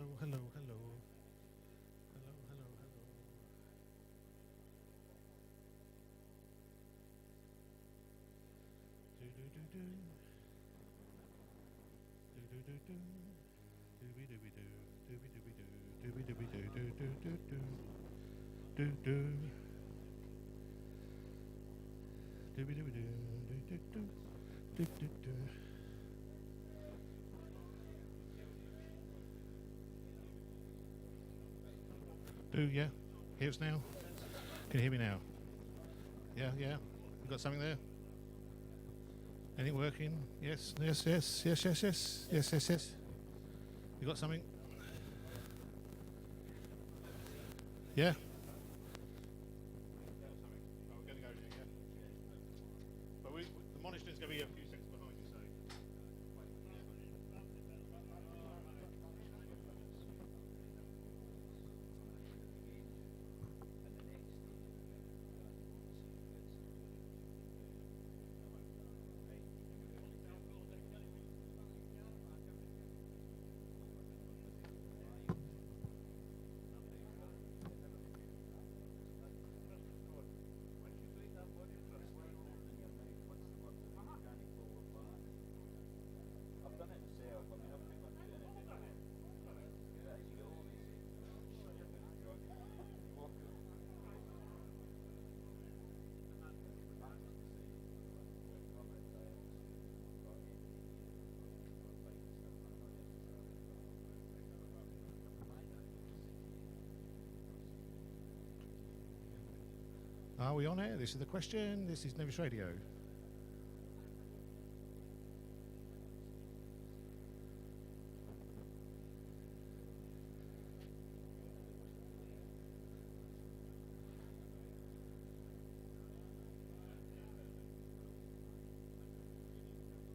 hello, hello, hello. Hello, hello, hello. Do do do do. Do do do do. Dooby dooby doo. Dooby dooby doo. Dooby dooby doo doo doo doo doo. Doo doo. Dooby dooby doo. Doo doo doo. Doo doo doo. Do yeah. Hear us now? Can you hear me now? Yeah, yeah. We got something there? Anything working? Yes, yes, yes, yes, yes, yes, yes, yes, yes. You got something? Yeah. Oh, we're going to go there, yeah. But the monitoring's going to be a few seconds behind you, so. Are we on air? This is the question. This is Nevis Radio.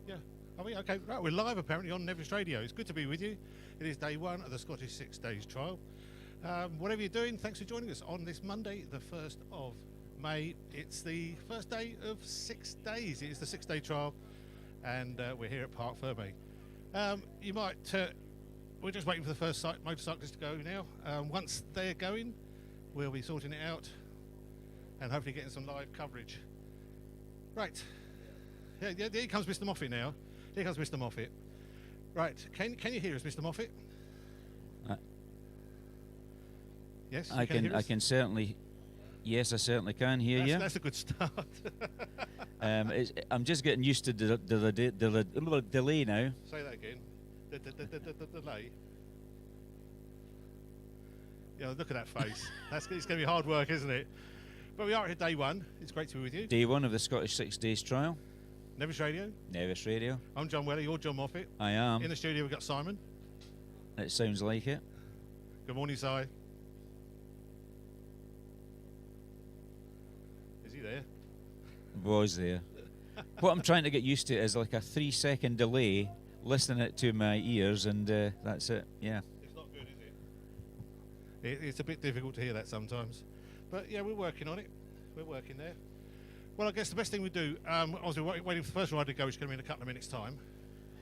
Yeah. Are we? Okay. Right. We're live apparently on Nevis Radio. It's good to be with you. It is day one of the Scottish 6 Days trial. Whatever you're doing, thanks for joining us on this Monday, the 1st of May. It's the first day of 6 days. It is the 6-day trial, and we're here at Parc Ferme. You might, we're just waiting for the first motorcyclists to go now. Once they're going, we'll be sorting it out and hopefully getting some live coverage. Right. Yeah, here comes Mr. Moffat now. Here comes Mr. Moffat. Right, can you hear us, Mr. Moffat? Yes, I can certainly. Yes, I certainly can hear you. That's a good start. I'm just getting used to the delay now. Say that again. The delay. Yeah, look at that face. It's going to be hard work, isn't it? But we are at day one. It's great to be with you. Day one of the Scottish 6 Days trial. Nevis Radio. Nevis Radio. I'm John Weller. You're John Moffat. I am. In the studio we've got Simon. It sounds like it. Good morning, Si. Is he there? Was there. What I'm trying to get used to is like a 3-second delay, listening it to my ears, and that's it. Yeah. It's not good, is it? It's a bit difficult to hear that sometimes. But yeah, we're working on it. We're working there. Well, I guess the best thing we do, obviously waiting for the first rider to go, which is going to be in a couple of minutes' time.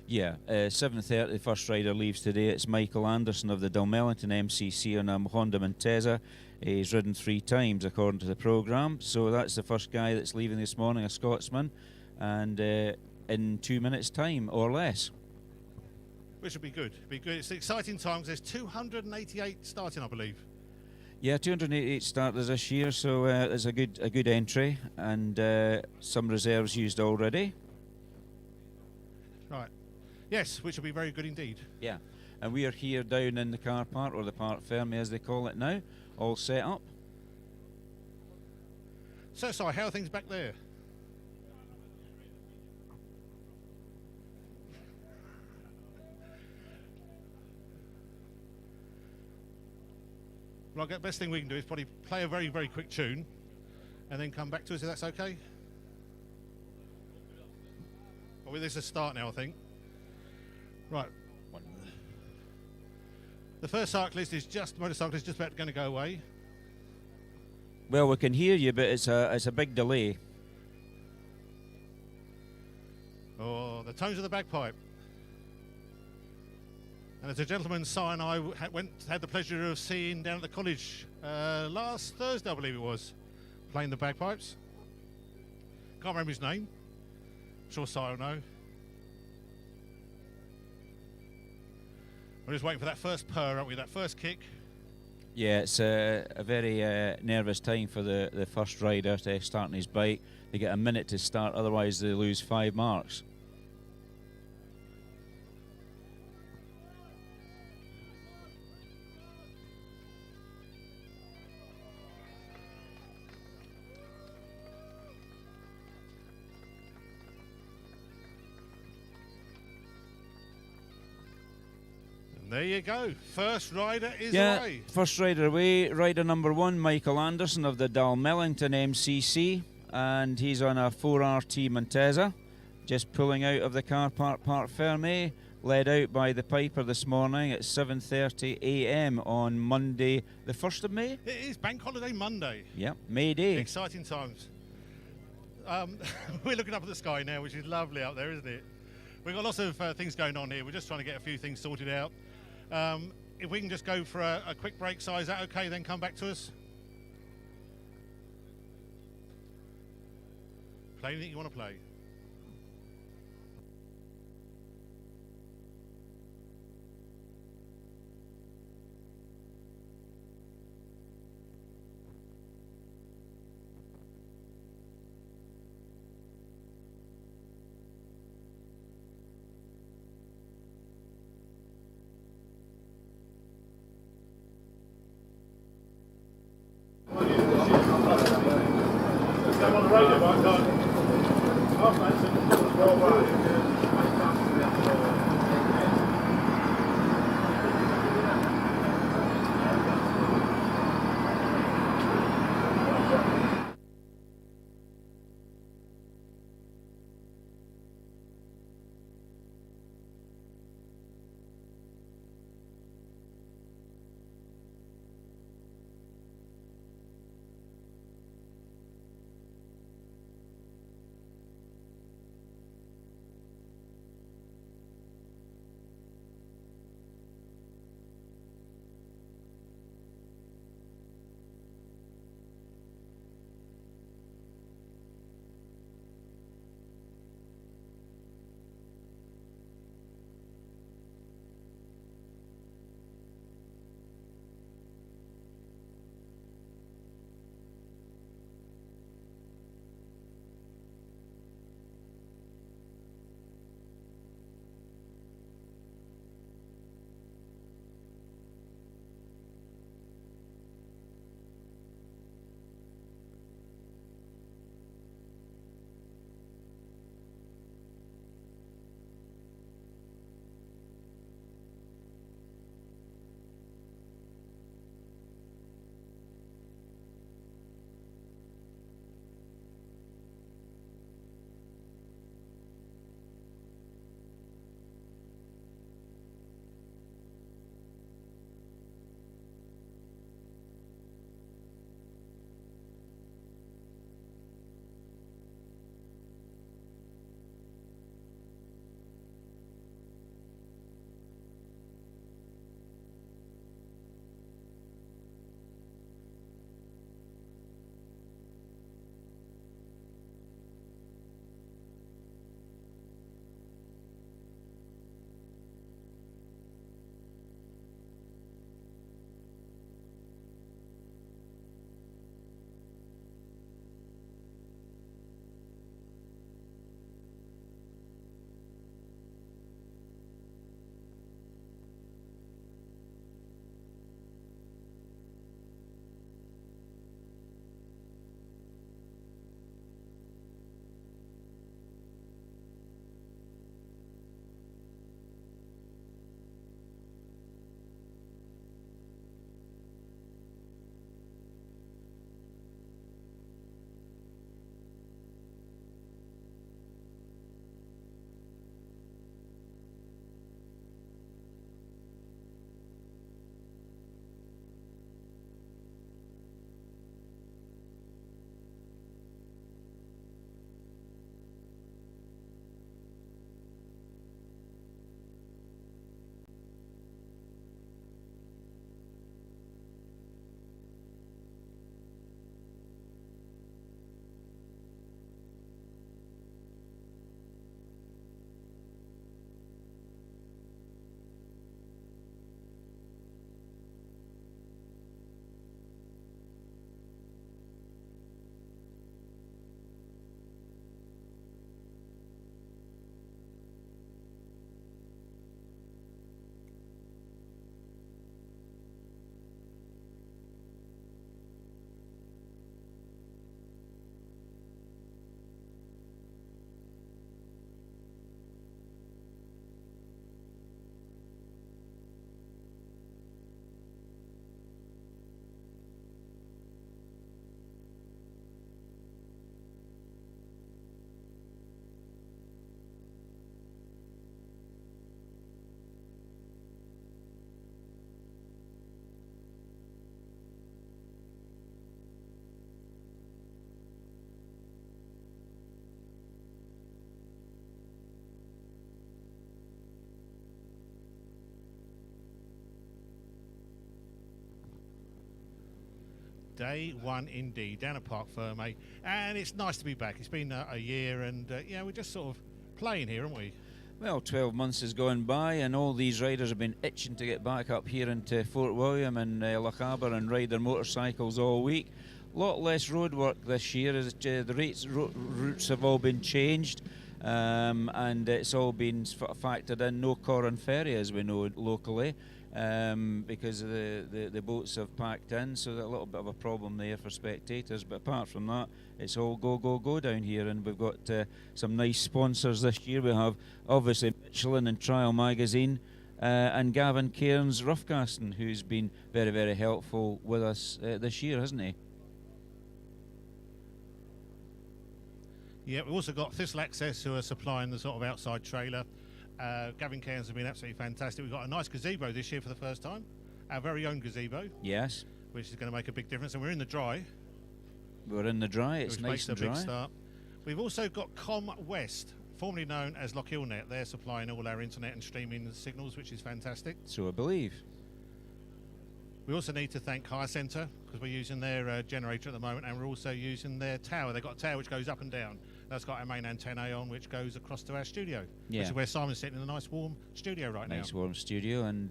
Yeah, 7:30, the first rider leaves today. It's Michael Anderson of the Dalmellington MCC on a Honda Monteza. He's ridden 3 times according to the programme, so that's the first guy that's leaving this morning, a Scotsman, and in 2 minutes' time or less. Which would be good. It's an exciting time because there's 288 starting, I believe. Yeah, 288 starters this year, so there's a good entry, and some reserves used already. Right. Yes, which will be very good indeed. Yeah, and we are here down in the car park, or the Parc Ferme as they call it now, all set up. So, Si, how are things back there? Well, the best thing we can do is probably play a very, very quick tune and then come back to us, if that's okay. Well, this is a start now, I think. Right. The first motorcyclist is just about going to go away. Well, we can hear you, but it's a big delay. Oh, the tones of the bagpipe. And as a gentleman, Si and I had the pleasure of seeing down at the college last Thursday, I believe it was, playing the bagpipes. Can't remember his name. I'm sure Si will know. We're just waiting for that first purr, aren't we? That first kick. Yeah, it's a very nervous time for the first rider to starting his bike. They get a minute to start, otherwise they lose 5 marks. There you go. First rider is Yeah, away. first rider away. Rider number 1, Michael Anderson of the Dalmellington MCC, and he's on a 4RT Monteza, just pulling out of the car park, Parc Ferme, led out by the Piper this morning at 7:30 a.m. on Monday, the 1st of May. It is Bank Holiday Monday. Yep, May Day. Exciting times. We're looking up at the sky now, which is lovely up there, isn't it? We've got lots of things going on here. We're just trying to get a few things sorted out. If we can just go for a quick break, Si, is that okay? Then come back to us. Play anything you want to play. Day one indeed, down at Parc Ferme, and it's nice to be back. It's been a year, and yeah, we're just sort of playing here, aren't we? Well, 12 months has gone by, and all these riders have been itching to get back up here into Fort William and Loch Aber and ride their motorcycles all week. A lot less road work this year, as the routes have all been changed, and it's all been factored in. No Corran Ferry, as we know locally, because the boats have packed in, so there's a little bit of a problem there for spectators. But apart from that, it's all go down here, and we've got some nice sponsors this year. We have obviously Michelin and Trial Magazine, and Gavin Cairns Roughcasting, who's been very, very helpful with us this year, hasn't he? Yeah, we've also got Thistle Access, who are supplying the sort of outside trailer. Gavin Cairns has been absolutely fantastic. We've got a nice gazebo this year for the first time, our very own gazebo. Yes. Which is going to make a big difference, and we're in the dry. We're in the dry, it's which nice makes and a big dry. start. We've also got Com West, formerly known as Lochilnet. They're supplying all our internet and streaming signals, which is fantastic. So I believe. We also need to thank Hire Centre, because we're using their generator at the moment, and we're also using their tower. They've got a tower which goes up and down. That's got our main antennae on, which goes across to our studio, Yeah. which is where Simon's sitting in a nice warm studio right now. Nice warm studio, and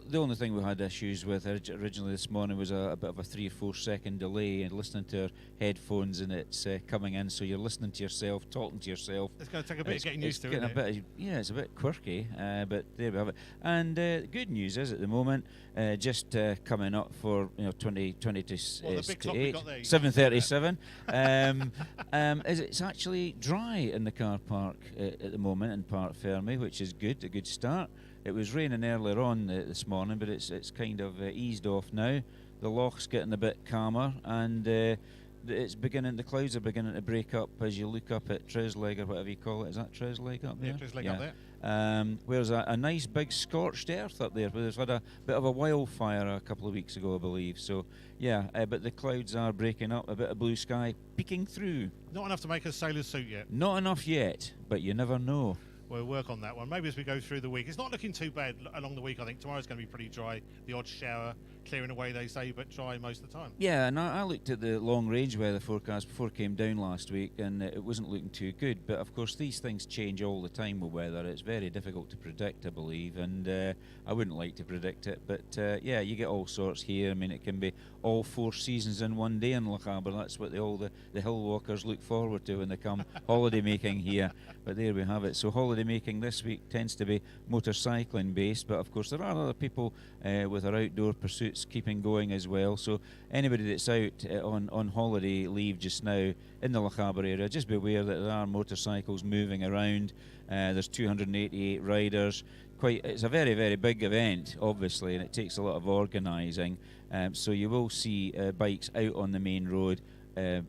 the only thing we had issues with originally this morning was a bit of a 3 or 4 second delay in listening to our headphones, and it's coming in, so you're listening to yourself, talking to yourself. It's going to take a bit of getting used to, isn't it? Yeah, it's a bit quirky, but there we have it. And good news is, at the moment, just coming up for 20 to the big clock we 8, got there, 7:37. Is it's actually dry in the car park at the moment in Parc Ferme, which is good, a good start. It was raining earlier on this morning, but it's kind of eased off now. The loch's getting a bit calmer, and it's beginning. The clouds are beginning to break up as you look up at Tresleg, or whatever you call it. Is that Tresleg up there? Yeah, Tresleg up there. Where's a nice big scorched earth up there. We've had a bit of a wildfire a couple of weeks ago, I believe. So yeah, but the clouds are breaking up. A bit of blue sky peeking through. Not enough to make a sailor's suit yet. Not enough yet, but you never know. We'll work on that one. Maybe as we go through the week. It's not looking too bad along the week. I think tomorrow's going to be pretty dry. The odd shower clearing away, they say, but dry most of the time. Yeah, and I looked at the long range weather forecast before it came down last week, and it wasn't looking too good. But of course, these things change all the time with weather. It's very difficult to predict, I believe, and I wouldn't like to predict it. But yeah, you get all sorts here. I mean, it can be all 4 seasons in one day in Loch Aber. That's what all the hill walkers look forward to when they come holiday making here. But there we have it. So holiday making this week tends to be motorcycling based, but of course there are other people with their outdoor pursuits keeping going as well. So anybody that's out on holiday leave just now in the Loch Aber area, just be aware that there are motorcycles moving around. There's 288 riders. It's a very, very big event, obviously, and it takes a lot of organising. So you will see bikes out on the main road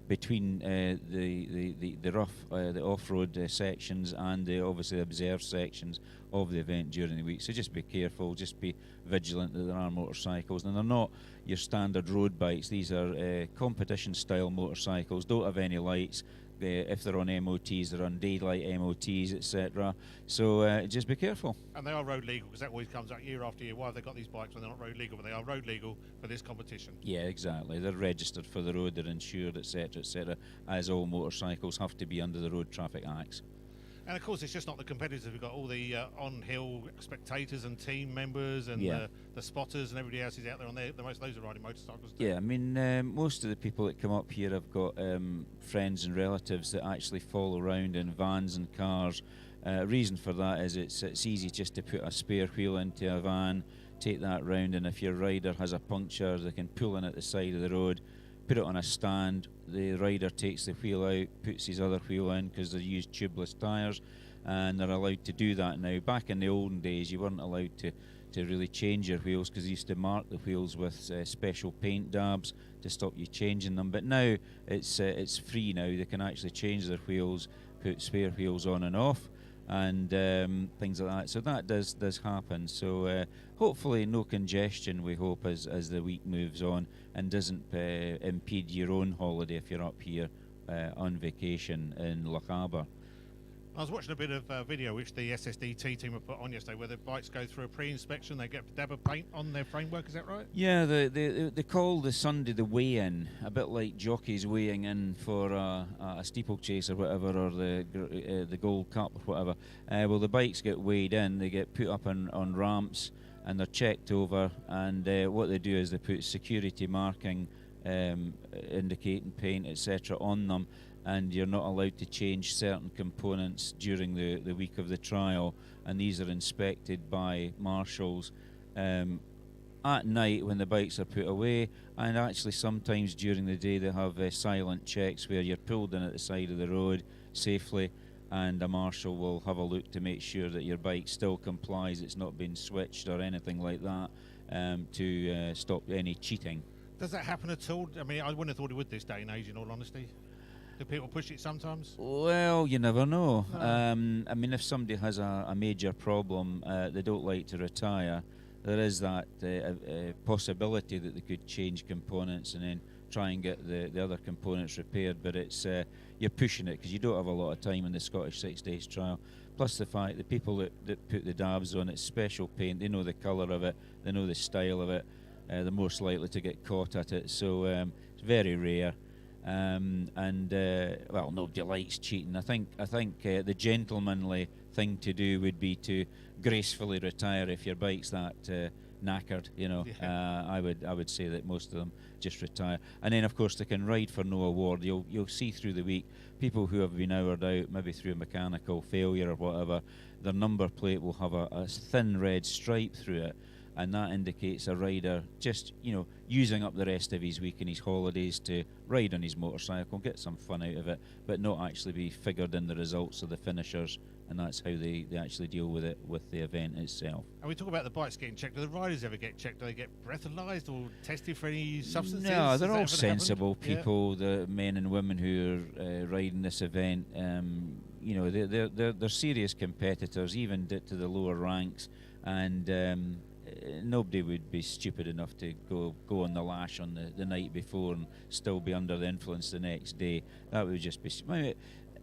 between the rough, the off-road sections, and obviously the observed sections of the event during the week. So just be careful, just be vigilant that there are motorcycles, and they're not your standard road bikes. These are competition-style motorcycles. Don't have any lights. If they're on MOTs, they're on daylight MOTs, etc. So just be careful. And they are road legal, because that always comes up year after year. Why have they got these bikes when they're not road legal? But they are road legal for this competition. Yeah, exactly. They're registered for the road, they're insured, etc., as all motorcycles have to be under the Road Traffic Acts. And of course, it's just not the competitors. We've got all the on-hill spectators and team members, and the spotters, and everybody else is out there on there. Most of those are riding motorcycles too. Yeah, I mean, most of the people that come up here have got friends and relatives that actually follow around in vans and cars. Reason for that is it's easy just to put a spare wheel into a van, take that round, and if your rider has a puncture, they can pull in at the side of the road, put it on a stand. The rider takes the wheel out, puts his other wheel in, because they use tubeless tyres, and they're allowed to do that now. Back in the olden days, you weren't allowed to really change your wheels, because they used to mark the wheels with special paint dabs to stop you changing them. But now it's free now. They can actually change their wheels, put spare wheels on and off, and things like that. So that does happen. So hopefully no congestion, we hope, as the week moves on, and doesn't impede your own holiday if you're up here on vacation in Loch Aber. I was watching a bit of video which the SSDT team have put on yesterday, where the bikes go through a pre-inspection, they get a dab of paint on their framework. Is that right? Yeah, they call the Sunday the weigh-in, a bit like jockeys weighing in for a steeplechase or whatever, or the Gold Cup or whatever. Well, the bikes get weighed in, they get put up on ramps, and they're checked over. And what they do is they put security marking, indicating paint, etc., on them. And you're not allowed to change certain components during the week of the trial, and these are inspected by marshals at night when the bikes are put away, and actually sometimes during the day they have silent checks where you're pulled in at the side of the road safely, and a marshal will have a look to make sure that your bike still complies, it's not been switched or anything like that, to stop any cheating. Does that happen at all? I mean, I wouldn't have thought it would this day and age, in all honesty. Do people push it sometimes? Well, you never know. No. I mean, if somebody has a major problem, they don't like to retire, there is that possibility that they could change components and then try and get the other components repaired, but it's you're pushing it because you don't have a lot of time in the Scottish 6 Days trial. Plus the fact the people that put the dabs on, it's special paint, they know the colour of it, they know the style of it, they're most likely to get caught at it, so it's very rare. Well, nobody likes cheating. I think the gentlemanly thing to do would be to gracefully retire if your bike's that knackered. You know, yeah. I would say that most of them just retire, and then of course they can ride for no award. You'll see through the week people who have been houred out, maybe through a mechanical failure or whatever. Their number plate will have a thin red stripe through it, and that indicates a rider just, using up the rest of his week and his holidays to ride on his motorcycle, get some fun out of it, but not actually be figured in the results of the finishers, and that's how they actually deal with it with the event itself. And we talk about the bikes getting checked. Do the riders ever get checked? Do they get breathalyzed or tested for any substances? No, they're all sensible people, the men and women who are riding this event. They're serious competitors, even to the lower ranks, and nobody would be stupid enough to go on the lash on the night before and still be under the influence the next day. That would just be...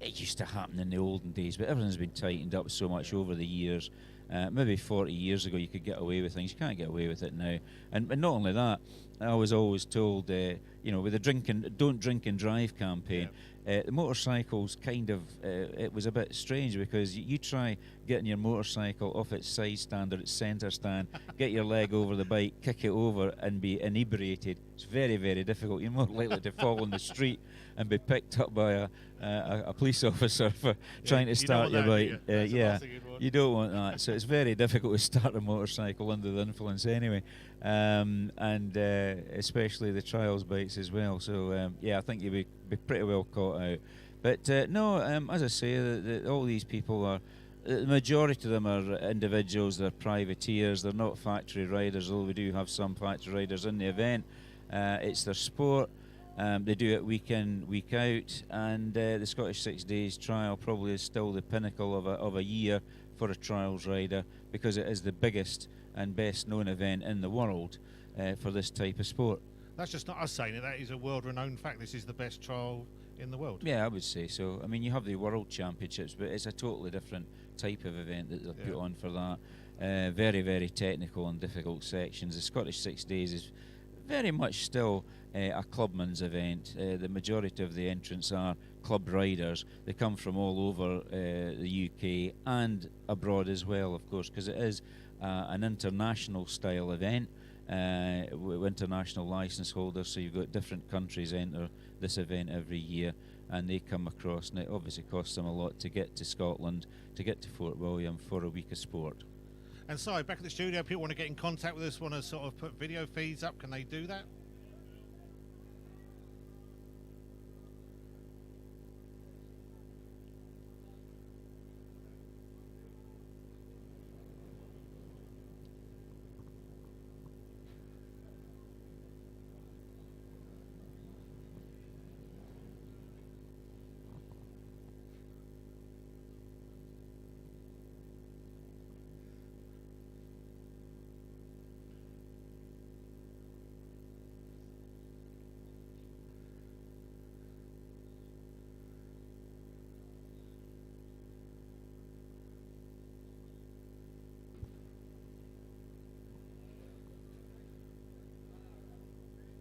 It used to happen in the olden days, but everything's been tightened up so much over the years. Maybe 40 years ago you could get away with things. You can't get away with it now. And not only that, I was always told, with the don't drink and drive campaign, the motorcycles kind of, it was a bit strange because you try getting your motorcycle off its side stand or its centre stand, get your leg over the bike, kick it over and be inebriated. It's very, very difficult. You're more likely to fall on the street and be picked up by a police officer for trying to start your bike. You don't want that. So it's very difficult to start a motorcycle under the influence anyway, and especially the trials bikes as well. So I think you'd be pretty well caught out. But as I say, all these people are, the majority of them are individuals, they're privateers, they're not factory riders, although we do have some factory riders in the event. It's their sport. They do it week in, week out, and the Scottish 6 Days trial probably is still the pinnacle of a year for a trials rider, because it is the biggest and best known event in the world for this type of sport. That's just not us saying it, that is a world-renowned fact. This is the best trial in the world. Yeah, I would say so. I mean, you have the World Championships, but it's a totally different type of event that they're put on for that. Very, very technical and difficult sections. The Scottish 6 Days is very much still a clubman's event. The majority of the entrants are club riders. They come from all over the UK and abroad as well, of course, because it is an international style event with international licence holders, so you've got different countries enter this event every year, and they come across, and it obviously costs them a lot to get to Scotland, to get to Fort William for a week of sport. And so, back at the studio, people want to get in contact with us, want to sort of put video feeds up, can they do that?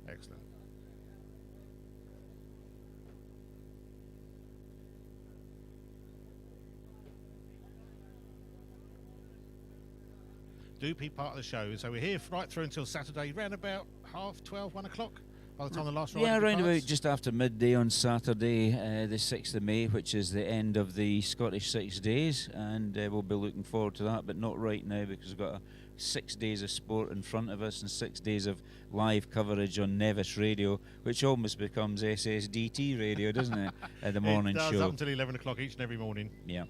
Excellent. Do be part of the show. So we're here right through until Saturday, round about 12:30, 1 o'clock. By the time the last ride Yeah, around about departs. just after midday on Saturday, the 6th of May, which is the end of the Scottish 6 days, and we'll be looking forward to that, but not right now because we've got 6 days of sport in front of us and 6 days of live coverage on Nevis Radio, which almost becomes SSDT radio, doesn't it, at the morning it does, show. up until 11 o'clock each and every morning. Yeah.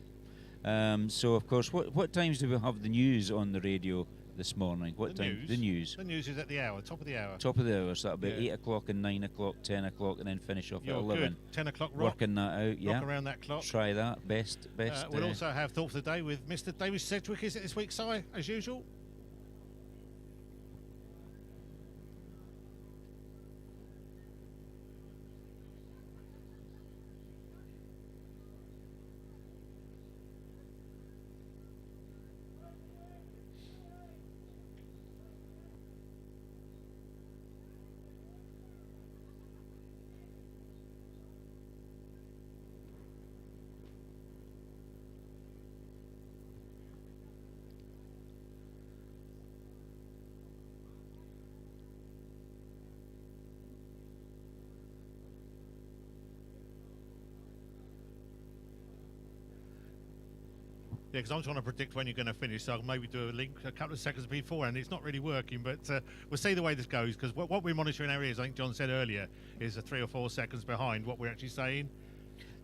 So, of course, what times do we have the news on the radio this morning? What time? The news. The news is at the hour, top of the hour. Top of the hour, so that'll be 8 o'clock and 9 o'clock, 10 o'clock, and then finish off You're at 11. Good. 10 o'clock rock. Working that out, yeah. Rock around that clock. Try that. Best. We'll also have Thought for the Day with Mr. David Sedgwick, is it this week, Si, as usual? Yeah, because I'm trying to predict when you're going to finish, so I'll maybe do a link a couple of seconds before, and it's not really working, but we'll see the way this goes, because what we're monitoring our ears, I think John said earlier, is 3 or 4 seconds behind what we're actually saying.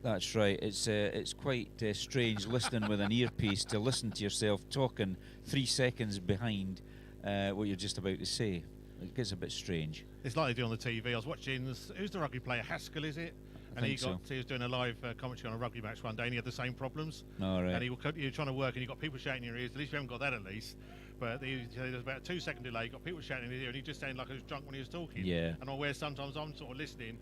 That's right. It's quite strange listening with an earpiece to listen to yourself talking 3 seconds behind what you're just about to say. It gets a bit strange. It's like they do on the TV. I was watching, who's the rugby player? Haskell, is it? And he was doing a live commentary on a rugby match one day, and he had the same problems. All right. And you're trying to work, and you've got people shouting in your ears. At least you haven't got that, at least. But there's about a 2-second delay. You've got people shouting in his ear, and he just sounded like he was drunk when he was talking. Yeah. And where sometimes I'm sort of listening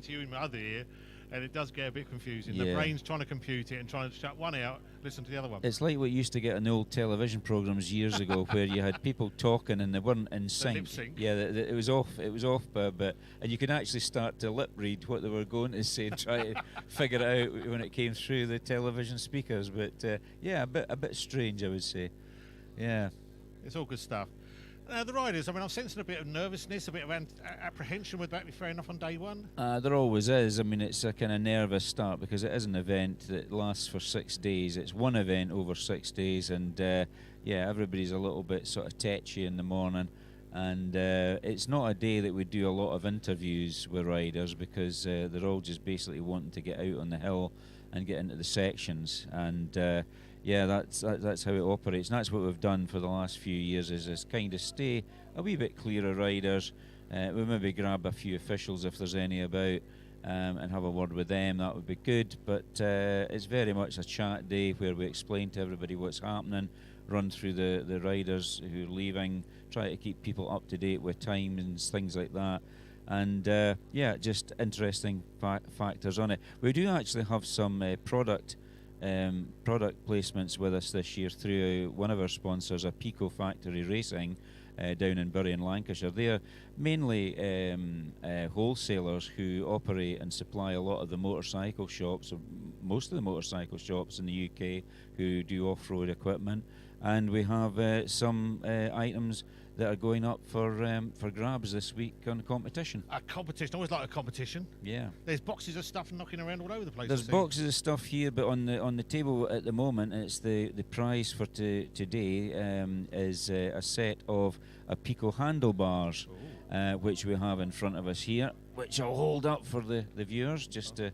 to you in my other ear, and it does get a bit confusing. Yeah. The brain's trying to compute it and trying to shut one out, listen to the other one. It's like what you used to get in the old television programs years ago, where you had people talking and they weren't in sync. Lip sync. Yeah, it was off. It was off, but and you could actually start to lip read what they were going to say and try to figure it out when it came through the television speakers. But yeah, a bit strange, I would say. Yeah. It's all good stuff. The riders, I mean, I'm sensing a bit of nervousness, a bit of apprehension. Would that be fair enough on day one? There always is. I mean, it's a kind of nervous start because it is an event that lasts for 6 days. It's one event over 6 days, and yeah, everybody's a little bit sort of tetchy in the morning. And it's not a day that we do a lot of interviews with riders because they're all just basically wanting to get out on the hill and get into the sections. And yeah, that's how it operates, and that's what we've done for the last few years. Is kind of stay a wee bit clear of riders. We maybe grab a few officials if there's any about, and have a word with them. That would be good. But it's very much a chat day where we explain to everybody what's happening, run through the riders who are leaving, try to keep people up to date with time and things like that. And yeah, just interesting factors on it. We do actually have some product placements with us this year through one of our sponsors, a Pico Factory Racing, down in Bury in Lancashire. They're mainly wholesalers who operate and supply a lot of the motorcycle shops, or most of the motorcycle shops in the UK who do off-road equipment. And we have some items that are going up for grabs this week on competition. A competition, I always like a competition. Yeah. There's boxes of stuff knocking around all over the place. There's boxes of stuff here, but on the table at the moment, it's the prize for today is a set of Pico handlebars, which we have in front of us here, which I'll hold up for the viewers just to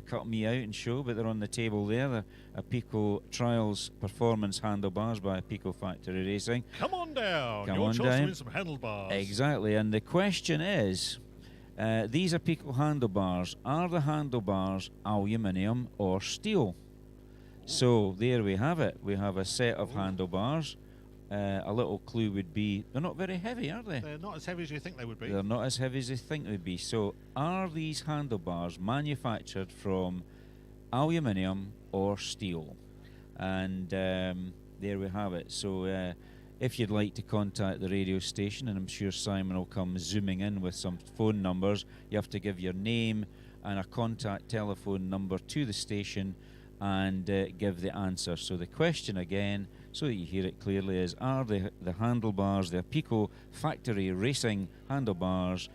cut me out and show, but they're on the table there. They're Pico Trials Performance handlebars by Pico Factory Racing. Come on down. Come Your on chance down. to win some handlebars. Exactly, and the question is, these are Pico handlebars. Are the handlebars aluminium or steel? So there we have it. We have a set of handlebars. A little clue would be they're not very heavy, are they? They're not as heavy as you think they would be. They're not as heavy as they think they would be. So are these handlebars manufactured from aluminium or steel? And there we have it. So if you'd like to contact the radio station, and I'm sure Simon will come zooming in with some phone numbers, you have to give your name and a contact telephone number to the station and give the answer. So the question again, so that you hear it clearly, is are the handlebars, the Pico factory racing handlebars,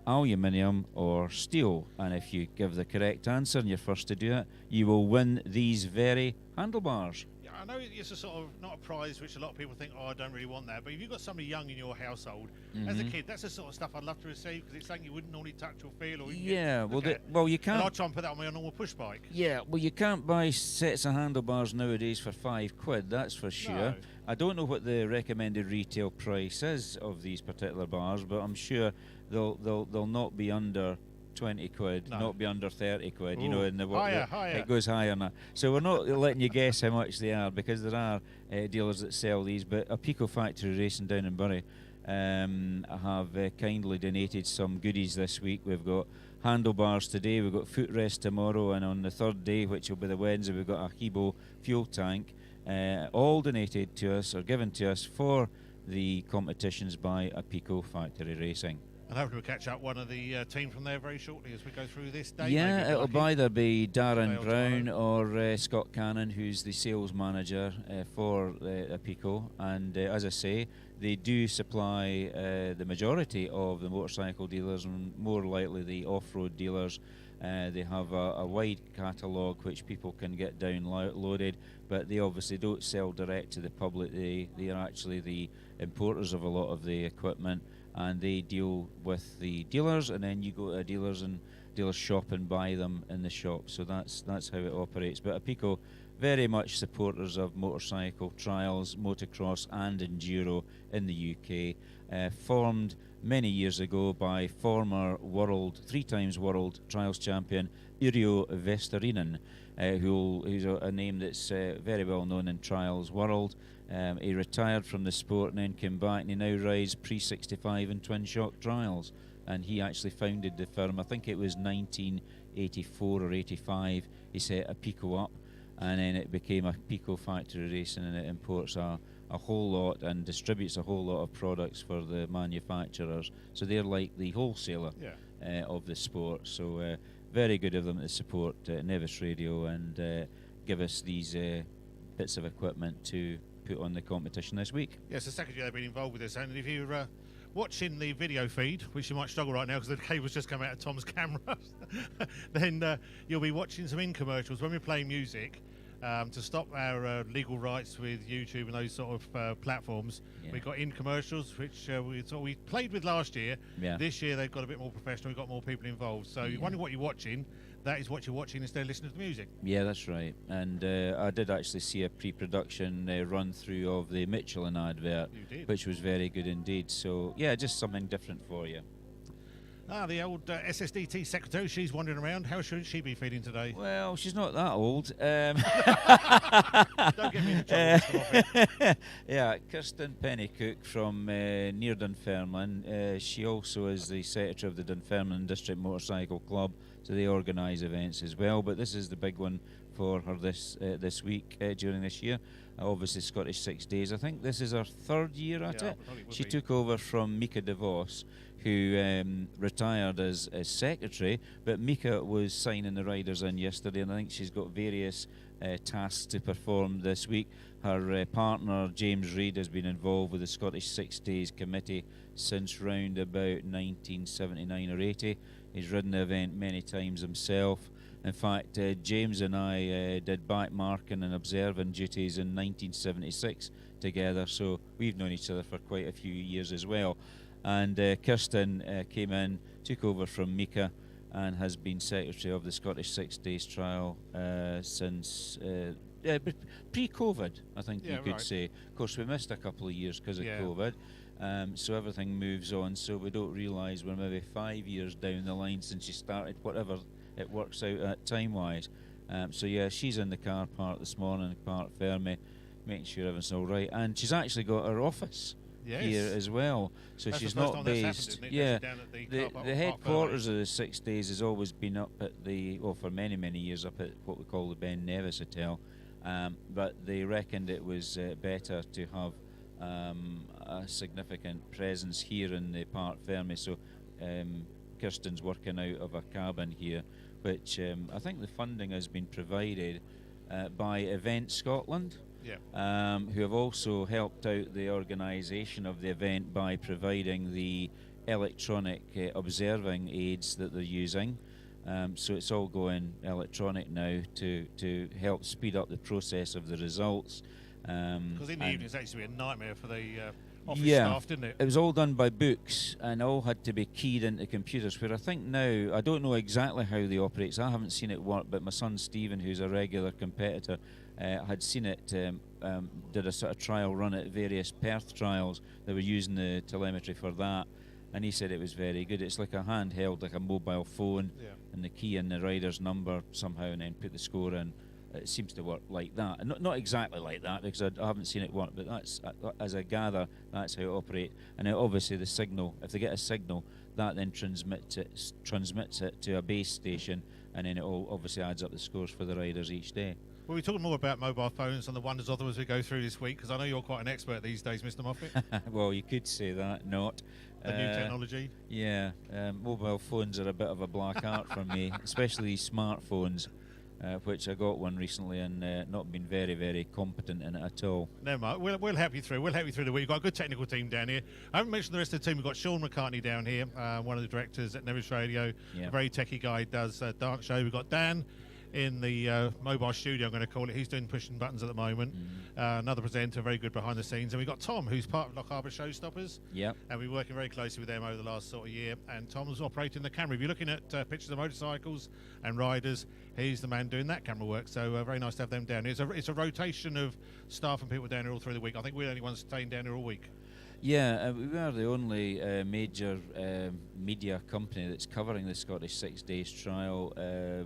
aluminium or steel? And if you give the correct answer and you're first to do it, you will win these very handlebars. Yeah, I know it's a sort of not a prize which a lot of people think, oh, I don't really want that, but if you've got somebody young in your household, as a kid, that's the sort of stuff I'd love to receive, because it's something you wouldn't normally touch or feel. Or Yeah, you can't. And I'll try and put that on my normal push bike. Yeah, well, you can't buy sets of handlebars nowadays for £5, that's for sure. No. I don't know what the recommended retail price is of these particular bars, but I'm sure they'll not be under 20 quid, No. not be under 30 quid. Ooh, You know, in higher. it goes higher now. So we're not letting you guess how much they are, because there are dealers that sell these. But a Pico Factory Racing down in Bury have kindly donated some goodies this week. We've got handlebars today, we've got footrest tomorrow, and on the third day, which will be the Wednesday, we've got a Hebo fuel tank, all donated to us or given to us for the competitions by a Pico Factory Racing. And hopefully we'll catch up one of the team from there very shortly as we go through this day. Yeah, it'll either be Darren Today or Brown or Scott Cannon, who's the sales manager for Pico. And as I say, they do supply the majority of the motorcycle dealers, and more likely the off-road dealers. They have a wide catalogue which people can get downloaded, but they obviously don't sell direct to the public. They are actually the importers of a lot of the equipment, and they deal with the dealers, and then you go to a dealer's shop and buy them in the shop. So that's how it operates. But Pico, very much supporters of motorcycle trials, motocross and enduro in the UK. Formed many years ago by former three times world trials champion Yrjö Vestarinen, who's a name that's very well known in trials world. He retired from the sport and then came back, and he now rides pre-65 and twin shock trials. And he actually founded the firm, I think it was 1984 or 85, he set a Pico up, and then it became a Pico Factory Racing, and it imports a whole lot and distributes a whole lot of products for the manufacturers. So they're like the wholesaler of the sport. So very good of them to support Nevis Radio and give us these bits of equipment to put on the competition this week. Yes, the second year they've been involved with this, and if you're watching the video feed, which you might struggle right now because the cable's just come out of Tom's camera, then you'll be watching some in-commercials when we play music. To stop our legal rights with YouTube and those sort of platforms, we've got in-commercials, which we played with last year. This year they've got a bit more professional, we've got more people involved. So you're wondering what you're watching, that is what you're watching instead of listening to the music. Yeah, that's right. And I did actually see a pre-production run-through of the Michelin advert, which was very good indeed. So yeah, just something different for you. The old SSDT secretary, she's wandering around. How should she be feeling today? Well, she's not that old. Don't get me in trouble. Yeah, Kirsten Pennycook from near Dunfermline. She also is the secretary of the Dunfermline District Motorcycle Club, so they organise events as well. But this is the big one for her this week, during this year. Obviously, Scottish 6 Days. I think this is her third year at it. She took over from Mika DeVos, who retired as secretary, but Mika was signing the riders in yesterday, and I think she's got various tasks to perform this week. Her partner, James Reid, has been involved with the Scottish 6 Days committee since round about 1979 or 80. He's ridden the event many times himself. In fact, James and I did backmarking and observing duties in 1976 together, so we've known each other for quite a few years as well. And Kirsten came in, took over from Mika, and has been secretary of the Scottish 6 Days trial since pre-COVID, I think you could say. Of course, we missed a couple of years because of COVID, so everything moves on, so we don't realise we're maybe 5 years down the line since she started, whatever it works out at time-wise. So yeah, she's in the car park this morning, Parc Ferme, making sure everything's all right. And she's actually got her office here as well, so that's she's not based. The headquarters of the 6 Days has always been up at for many years up at what we call the Ben Nevis Hotel, but they reckoned it was better to have a significant presence here in the Parc Ferme. So Kirsten's working out of a cabin here, which I think the funding has been provided by Event Scotland, who have also helped out the organisation of the event by providing the electronic observing aids that they're using. So it's all going electronic now to help speed up the process of the results. Because in the evenings it used to be a nightmare for the office staff, didn't it? It was all done by books and all had to be keyed into computers, where I think now, I don't know exactly how they operate, so I haven't seen it work, but my son Stephen, who's a regular competitor, had seen it, did a sort of trial run at various Perth trials. They were using the telemetry for that, and he said it was very good. It's like a handheld, like a mobile phone, and the key in the rider's number somehow and then put the score in. It seems to work like that, and not exactly like that, because I haven't seen it work, but that's, as I gather, that's how it operates. And now obviously the signal, if they get a signal, that then transmits it to a base station, and then it all obviously adds up the scores for the riders each day. Well, we're talking more about mobile phones and the wonders of them as we go through this week, because I know you're quite an expert these days, Mr. Moffat. Well, you could say that, not. The new technology. Yeah, mobile phones are a bit of a black art for me, especially these smartphones. Which I got one recently and not been very, very competent in it at all. No, Mark, we'll help you through. We'll help you through the week. We've got a good technical team down here. I haven't mentioned the rest of the team. We've got Sean McCartney down here, one of the directors at Nevis Radio, a very techie guy, does a dance show. We've got Dan in the mobile studio, I'm going to call it. He's doing pushing buttons at the moment. Another presenter, very good behind the scenes. And we've got Tom, who's part of Loch Harbour Showstoppers. Yep. And we're working very closely with them over the last sort of year. And Tom's operating the camera. If you're looking at pictures of motorcycles and riders, he's the man doing that camera work. So very nice to have them down here. It's a rotation of staff and people down here all through the week. I think we're the only ones staying down here all week. Yeah, we are the only major media company that's covering the Scottish 6 Days trial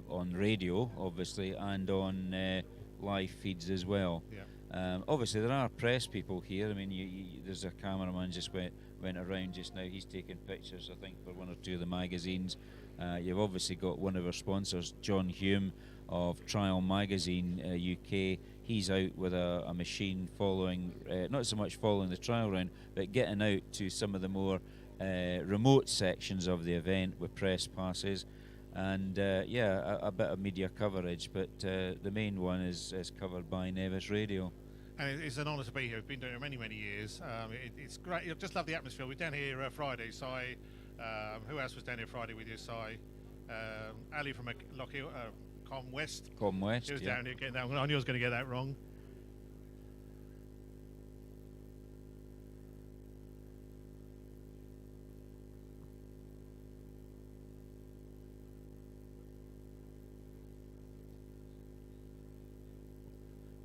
on radio, obviously, and on live feeds as well. Yeah. Obviously, there are press people here. I mean, there's a cameraman just went around just now. He's taking pictures, I think, for one or two of the magazines. You've obviously got one of our sponsors, John Hume of Trial Magazine UK. He's out with a machine following, not so much following the trial round, but getting out to some of the more remote sections of the event with press passes. And a bit of media coverage, but the main one is covered by Nevis Radio. And it's an honour to be here. We've been doing it many, many years. It's great. I just love the atmosphere. We're down here Friday. Si, who else was down here Friday with you? Si, Ali from Lockhill, Com West. Com West. He was down here getting that. I knew I was going to get that wrong.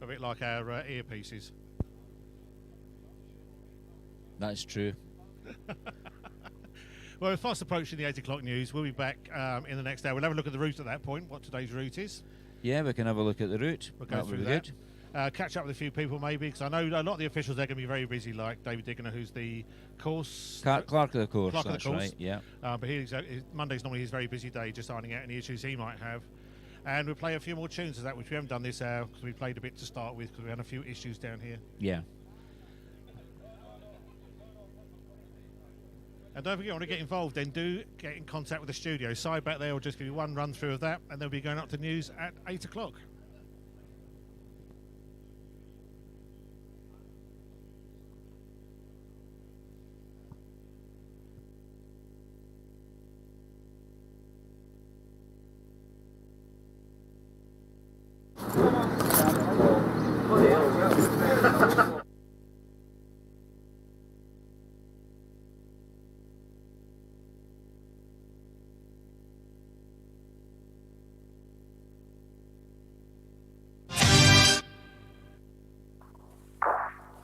A bit like our earpieces. That's true. Well, we're fast approaching the 8 o'clock news. We'll be back in the next hour. We'll have a look at the route at that point, what today's route is. Yeah, we can have a look at the route. We'll go through that. Good. Catch up with a few people maybe, because I know a lot of the officials are going to be very busy, like David Diggoner, who's the course... Clerk of the course, that's right, yeah. But Monday's normally his very busy day, just ironing out any issues he might have. And we'll play a few more tunes of that, which we haven't done this hour, because we played a bit to start with, because we had a few issues down here. Yeah. And don't forget, you want to get involved, then do get in contact with the studio. Si back there will just give you one run through of that, and they'll be going up to news at 8 o'clock.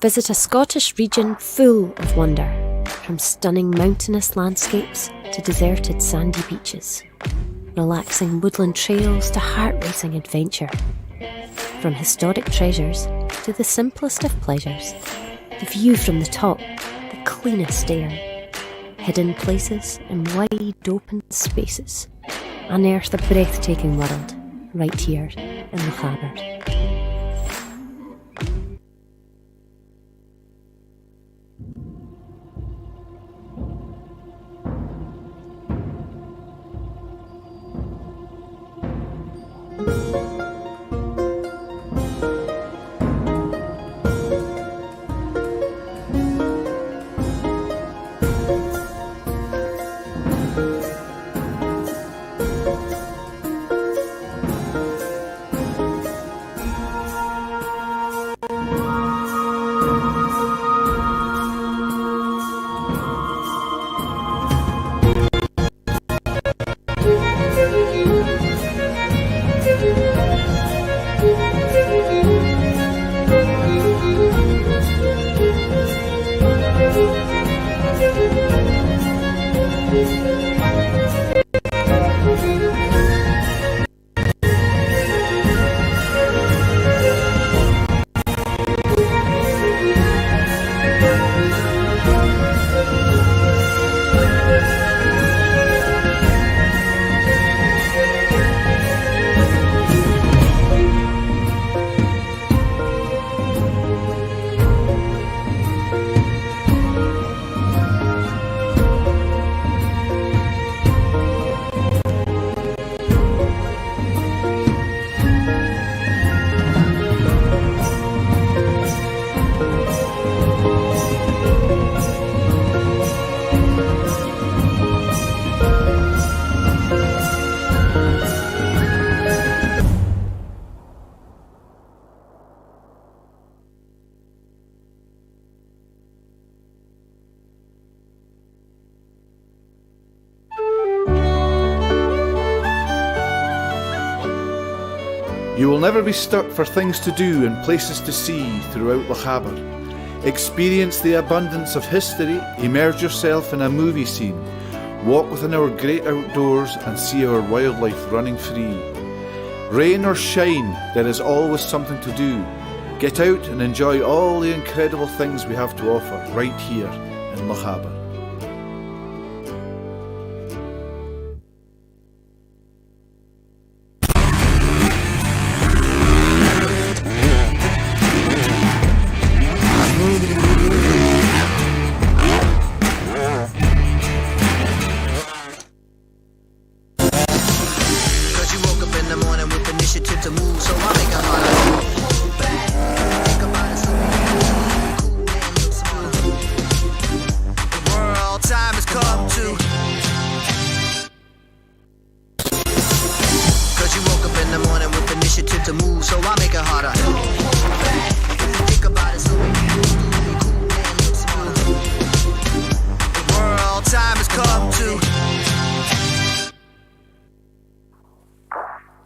Visit a Scottish region full of wonder, from stunning mountainous landscapes to deserted sandy beaches, relaxing woodland trails to heart-racing adventure. From historic treasures to the simplest of pleasures, the view from the top, the cleanest air, hidden places and wide open spaces, unearth a breathtaking world right here in Loch Harbour. You will never be stuck for things to do and places to see throughout Lochaber. Experience the abundance of history, immerse yourself in a movie scene, walk within our great outdoors and see our wildlife running free. Rain or shine, there is always something to do. Get out and enjoy all the incredible things we have to offer right here in Lochaber.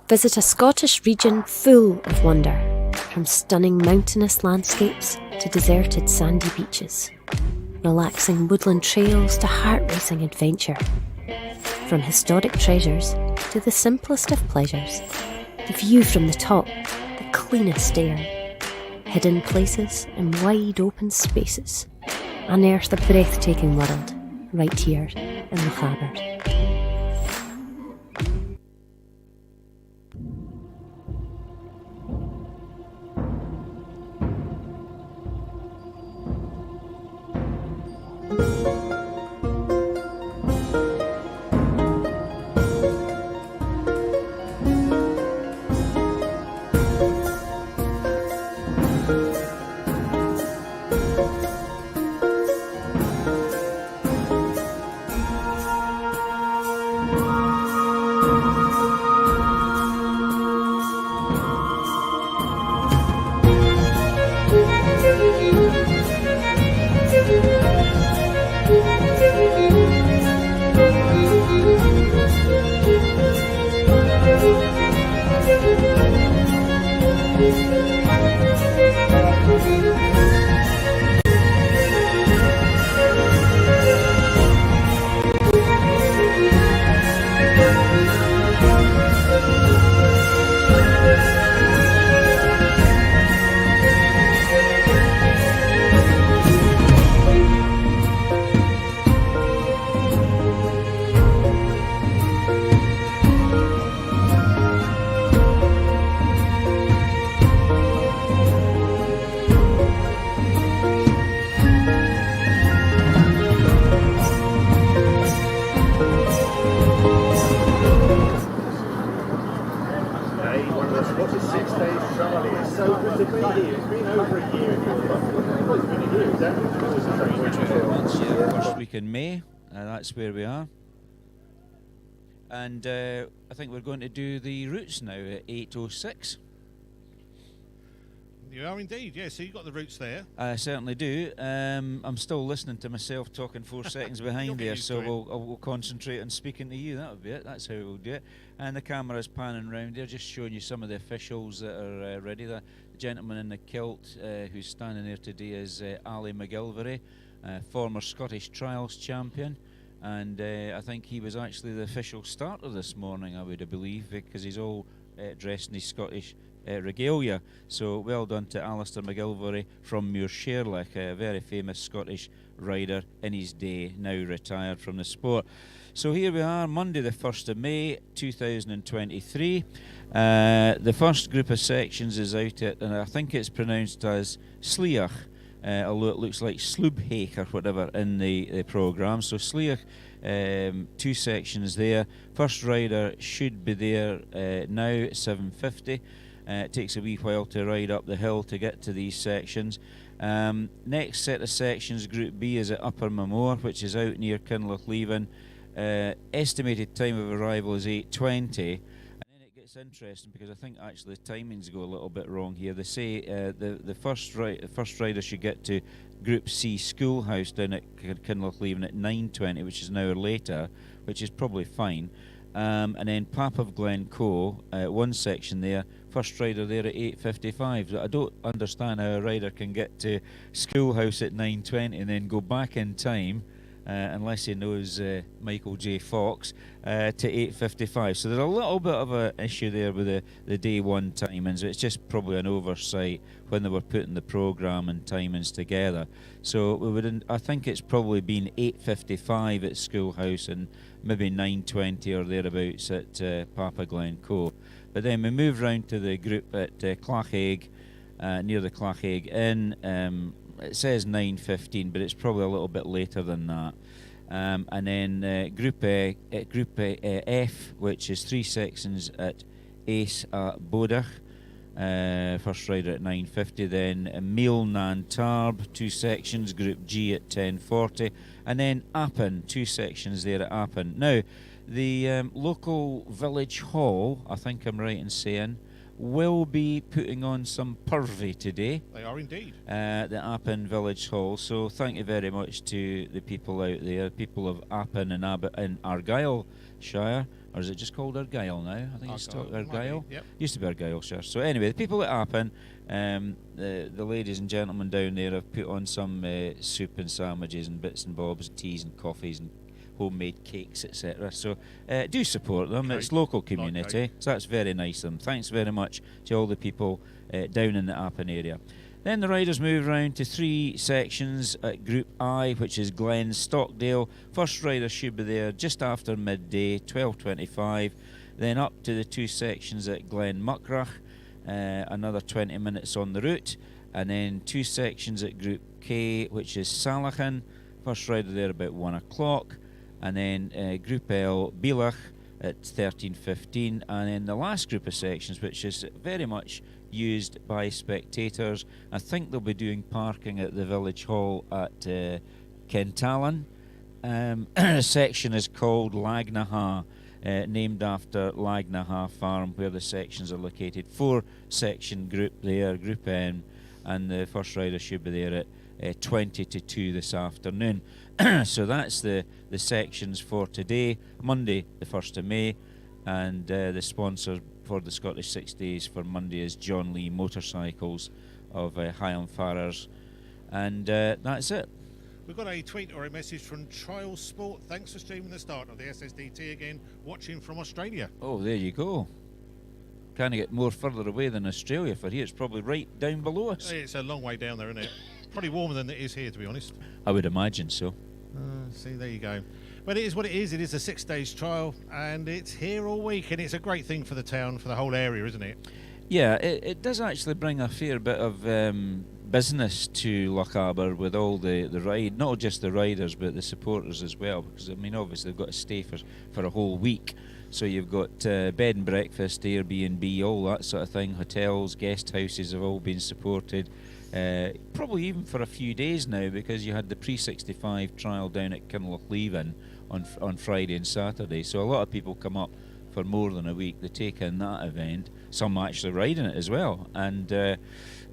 Visit a Scottish region full of wonder, from stunning mountainous landscapes to deserted sandy beaches, relaxing woodland trails to heart-racing adventure, from historic treasures to the simplest of pleasures, the view from the top, the cleanest air, hidden places and wide open spaces, unearth a breathtaking world right here in Lochaber. First week in May, that's where we are. And I think we're going to do the routes now at 8:06. You are indeed, yeah, so you've got the routes there. I certainly do. I'm still listening to myself talking 4 seconds behind there, so we'll concentrate on speaking to you. That'll be it, that's how we'll do it. And the camera's panning around there, just showing you some of the officials that are ready. The gentleman in the kilt who's standing there today is Ali McGilvery, former Scottish Trials champion. and I think he was actually the official starter this morning, I would believe, because he's all dressed in his Scottish regalia. So well done to Alistair McGilvory from Muirsherlock, a very famous Scottish rider in his day, now retired from the sport. So here we are, Monday the 1st of May 2023. The first group of sections is out at, and I think it's pronounced as Sliach, although it looks like Slubhaich or whatever in the programme. So Sliach, 2 sections there. First rider should be there now at 7:50. It takes a wee while to ride up the hill to get to these sections. Next set of sections, Group B, is at Upper Mamore, which is out near Kinlochleven. Estimated time of arrival is 8:20. And then it gets interesting because I think actually the timings go a little bit wrong here. They say the first rider should get to Group C Schoolhouse down at Kinlochleven at 9:20, which is an hour later, which is probably fine. And then Pap of Glencoe, 1 section there, first rider there at 8:55. I don't understand how a rider can get to Schoolhouse at 9:20 and then go back in time, unless he knows Michael J. Fox, to 8:55. So there's a little bit of an issue there with the day one timings. It's just probably an oversight when they were putting the programme and timings together. So I think it's probably been 8:55 at Schoolhouse and maybe 9:20 or thereabouts at Papa Glencoe. But then we move round to the group at Clachaig, near the Clachaig Inn. It says 9:15, but it's probably a little bit later than that. And then Group F, which is 3 sections at Ace at Bodach. First rider at 9:50. Then Meal Nan Tarb, 2 sections, Group G at 10:40. And then Appin, 2 sections there at Appin. Now, the local village hall, I think I'm right in saying, will be putting on some purvey today. They are indeed. The Appin Village Hall. So thank you very much to the people out there, people of Appin and Argyllshire. Or is it just called Argyll now? I think it's called Argyll. Yep. Used to be Argyllshire. So anyway, the people at Appin, the ladies and gentlemen down there have put on some soup and sandwiches and bits and bobs, and teas and coffees and homemade cakes, etc. So do support them. It's local community, so that's very nice of them. Thanks very much to all the people down in the Appin area. Then the riders move round to 3 sections at Group I, which is Glen Stockdale. First rider should be there just after midday, 12:25. Then up to the 2 sections at Glen Muckrach, another 20 minutes on the route. And then 2 sections at Group K, which is Salachan. First rider there about 1 o'clock. And then Group L, Bilach, at 13:15. And then the last group of sections, which is very much used by spectators. I think they'll be doing parking at the village hall at Kentallon. Section is called Lagnaha, named after Lagnaha Farm, where the sections are located. 4 section group there, Group N, and the first rider should be there at 20 to 2 this afternoon. So that's the sections for today, Monday the 1st of May, and the sponsor for the Scottish 6 Days for Monday is John Lee Motorcycles of Higham Farrers, and that's it. We've got a tweet or a message from Trial Sport. Thanks for streaming the start of the SSDT again, watching from Australia. Oh, there you go. Can't get more further away than Australia for here. It's probably right down below us. It's a long way down there, isn't it? Probably warmer than it is here, to be honest. I would imagine so. See, there you go. But it is what it is. It is a 6 days trial, and it's here all week, and it's a great thing for the town, for the whole area, isn't it? Yeah, it does actually bring a fair bit of business to Lochaber with all the ride, not just the riders, but the supporters as well, because, I mean, obviously they've got to stay for a whole week. So you've got bed and breakfast, Airbnb, all that sort of thing. Hotels, guest houses have all been supported. Probably even for a few days now, because you had the pre-65 trial down at Kinlochleven on Friday and Saturday. So a lot of people come up for more than a week. They take in that event. Some actually riding it as well. And then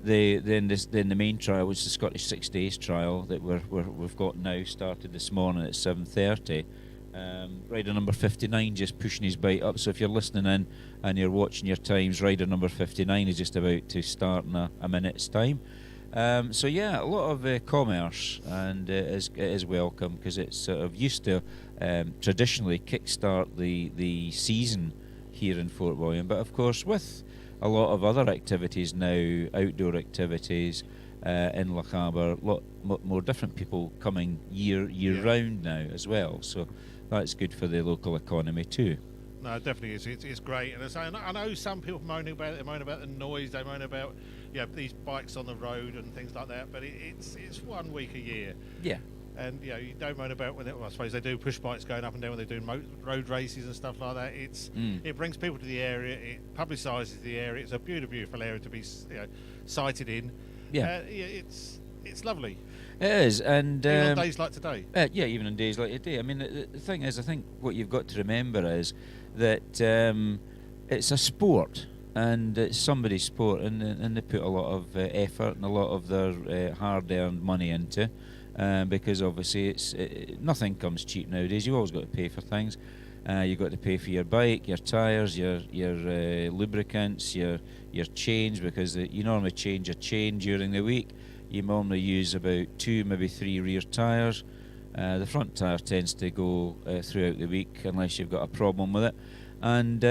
the main trial, which is the Scottish 6 Days trial that we've got now, started this morning at 7:30. Rider number 59 just pushing his bike up. So if you're listening in and you're watching your times, rider number 59 is just about to start in a minute's time. So yeah, a lot of commerce, and it is welcome, because it's sort of used to traditionally kickstart the season here in Fort William. But of course, with a lot of other activities now, outdoor activities in Lochaber, a lot more different people coming year round now as well. So that's good for the local economy too. No, it definitely is. It's great. And I know some people moan about it. They moan about the noise. They moan about these bikes on the road and things like that. But it's 1 week a year. Yeah. And you don't moan about when I suppose they do push bikes going up and down when they're doing road races and stuff like that. It brings people to the area. It publicises the area. It's a beautiful area to be sighted in. Yeah. It's lovely. It is, and even on days like today. Even on days like today. I mean, the thing is, I think what you've got to remember is that it's a sport, and it's somebody's sport, and they put a lot of effort and a lot of their hard-earned money into. Because obviously nothing comes cheap nowadays. You've always got to pay for things. You've got to pay for your bike, your tyres, your lubricants, your change, because you normally change a chain during the week. You normally use about 2, maybe 3 rear tyres. The front tyre tends to go throughout the week unless you've got a problem with it. And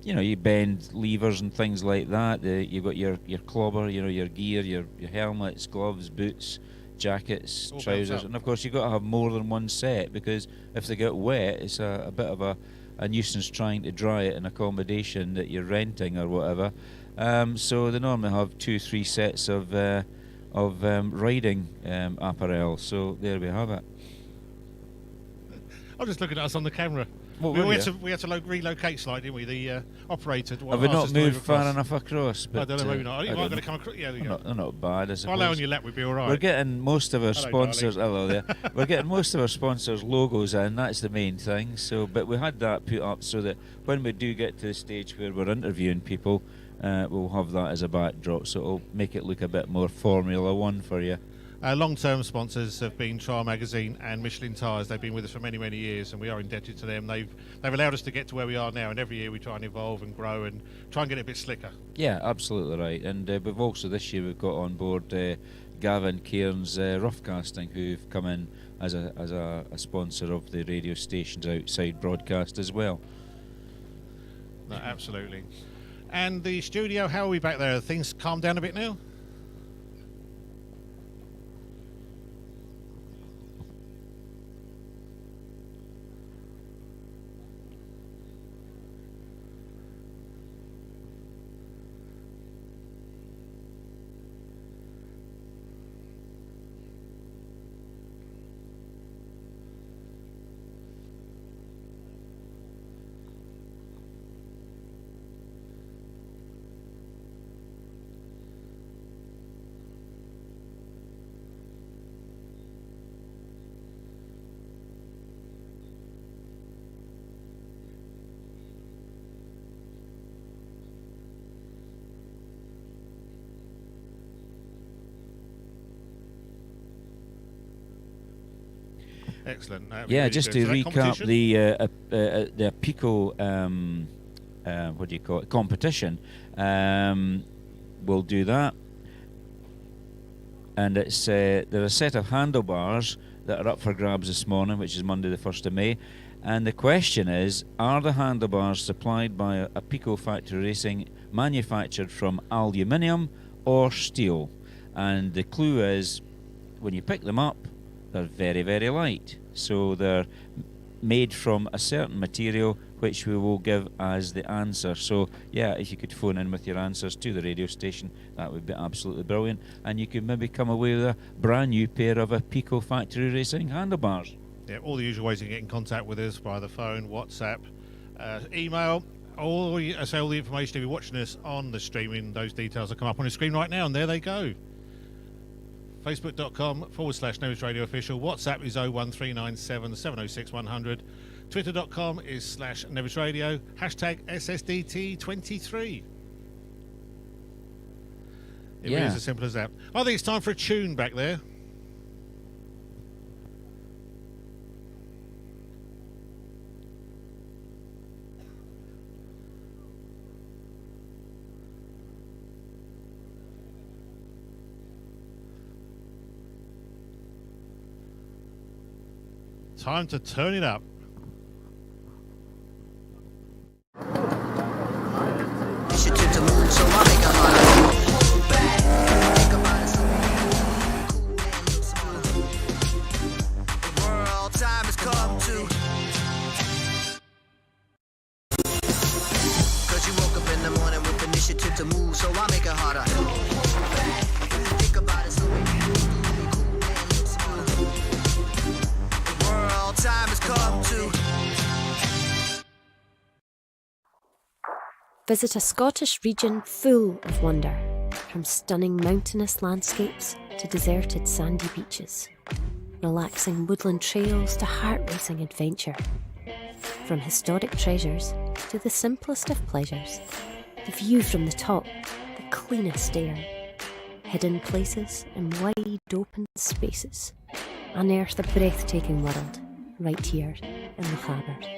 you bend levers and things like that. You've got your clobber, your gear, your helmets, gloves, boots, jackets, trousers, and of course you've got to have more than one set, because if they get wet, it's a bit of a nuisance trying to dry it in accommodation that you're renting or whatever. So they normally have 2-3 sets of riding apparel. So there we have it. I'm just looking at us on the camera. We had to relocate slightly, didn't we? The operator. Have we not moved far enough across? I don't know, maybe not. You might going to come across. Yeah, they're not bad, I suppose. If I lay on your lap, we'd be all right. We're getting most of our sponsors. Hello there. We're getting most of our sponsors' logos in. That's the main thing. So, but we had that put up so that when we do get to the stage where we're interviewing people, we'll have that as a backdrop. So it'll make it look a bit more Formula One for you. Our long-term sponsors have been Trial Magazine and Michelin Tyres. They've been with us for many, many years, and we are indebted to them. They've allowed us to get to where we are now, and every year we try and evolve and grow and try and get it a bit slicker. Yeah, absolutely right. And we've also this year we've got on board Gavin Cairns Rough Casting, who've come in as a sponsor of the radio stations outside broadcast as well. No, absolutely. And the studio, how are we back there? Have things calmed down a bit now? Excellent. Just to recap the Pico what do you call it, competition, we'll do that, and it's there are a set of handlebars that are up for grabs this morning, which is Monday the 1st of May, and the question is, are the handlebars supplied by a Pico Factory Racing manufactured from aluminium or steel? And the clue is, when you pick them up, they're very, very light. So they're made from a certain material, which we will give as the answer. So, if you could phone in with your answers to the radio station, that would be absolutely brilliant. And you could maybe come away with a brand new pair of a Pico Factory Racing handlebars. Yeah, all the usual ways you can get in contact with us by the phone, WhatsApp, email. All the information, if you're watching us on the streaming, those details will come up on the screen right now, and there they go. Facebook.com/Nevis Radio Official. WhatsApp is 01397 706 100. Twitter.com is /Nevis Radio. Hashtag SSDT23. It really is as simple as that. I think it's time for a tune back there. Time to turn it up. initiative to move, so I make it harder. Think about it, so the world time has come to. Visit a Scottish region full of wonder, from stunning mountainous landscapes to deserted sandy beaches, relaxing woodland trails to heart-racing adventure. From historic treasures to the simplest of pleasures, the view from the top, the cleanest air, hidden places and wide open spaces, unearth a breathtaking world right here in Lochaber.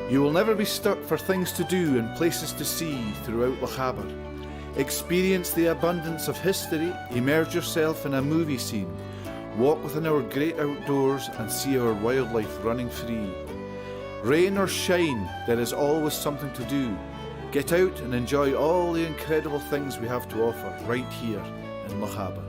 You will never be stuck for things to do and places to see throughout Lochaber. Experience the abundance of history, immerse yourself in a movie scene, walk within our great outdoors and see our wildlife running free. Rain or shine, there is always something to do. Get out and enjoy all the incredible things we have to offer right here in Lochaber.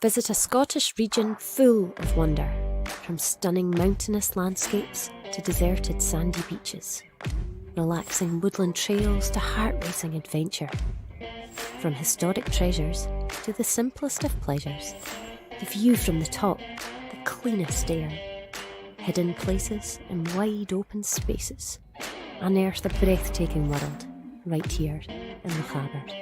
Visit a Scottish region full of wonder, from stunning mountainous landscapes to deserted sandy beaches, relaxing woodland trails to heart-racing adventure. From historic treasures to the simplest of pleasures, the view from the top, the cleanest air, hidden places and wide open spaces, unearth a breathtaking world right here in Lochaber.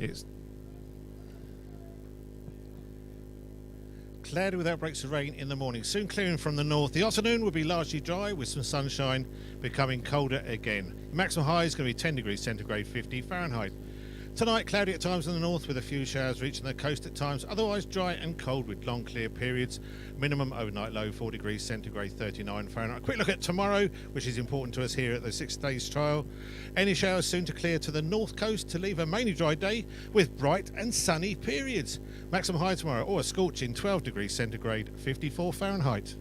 It's cloudy without breaks of rain in the morning. Soon clearing from the north. The afternoon will be largely dry with some sunshine, becoming colder again. Maximum high is going to be 10 degrees centigrade, 50 Fahrenheit. Tonight, cloudy at times in the north with a few showers reaching the coast at times. Otherwise dry and cold with long clear periods. Minimum overnight low 4 degrees centigrade, 39 Fahrenheit. A quick look at tomorrow, which is important to us here at the 6 days trial. Any showers soon to clear to the north coast to leave a mainly dry day with bright and sunny periods. Maximum high tomorrow, or a scorching 12 degrees centigrade, 54 Fahrenheit.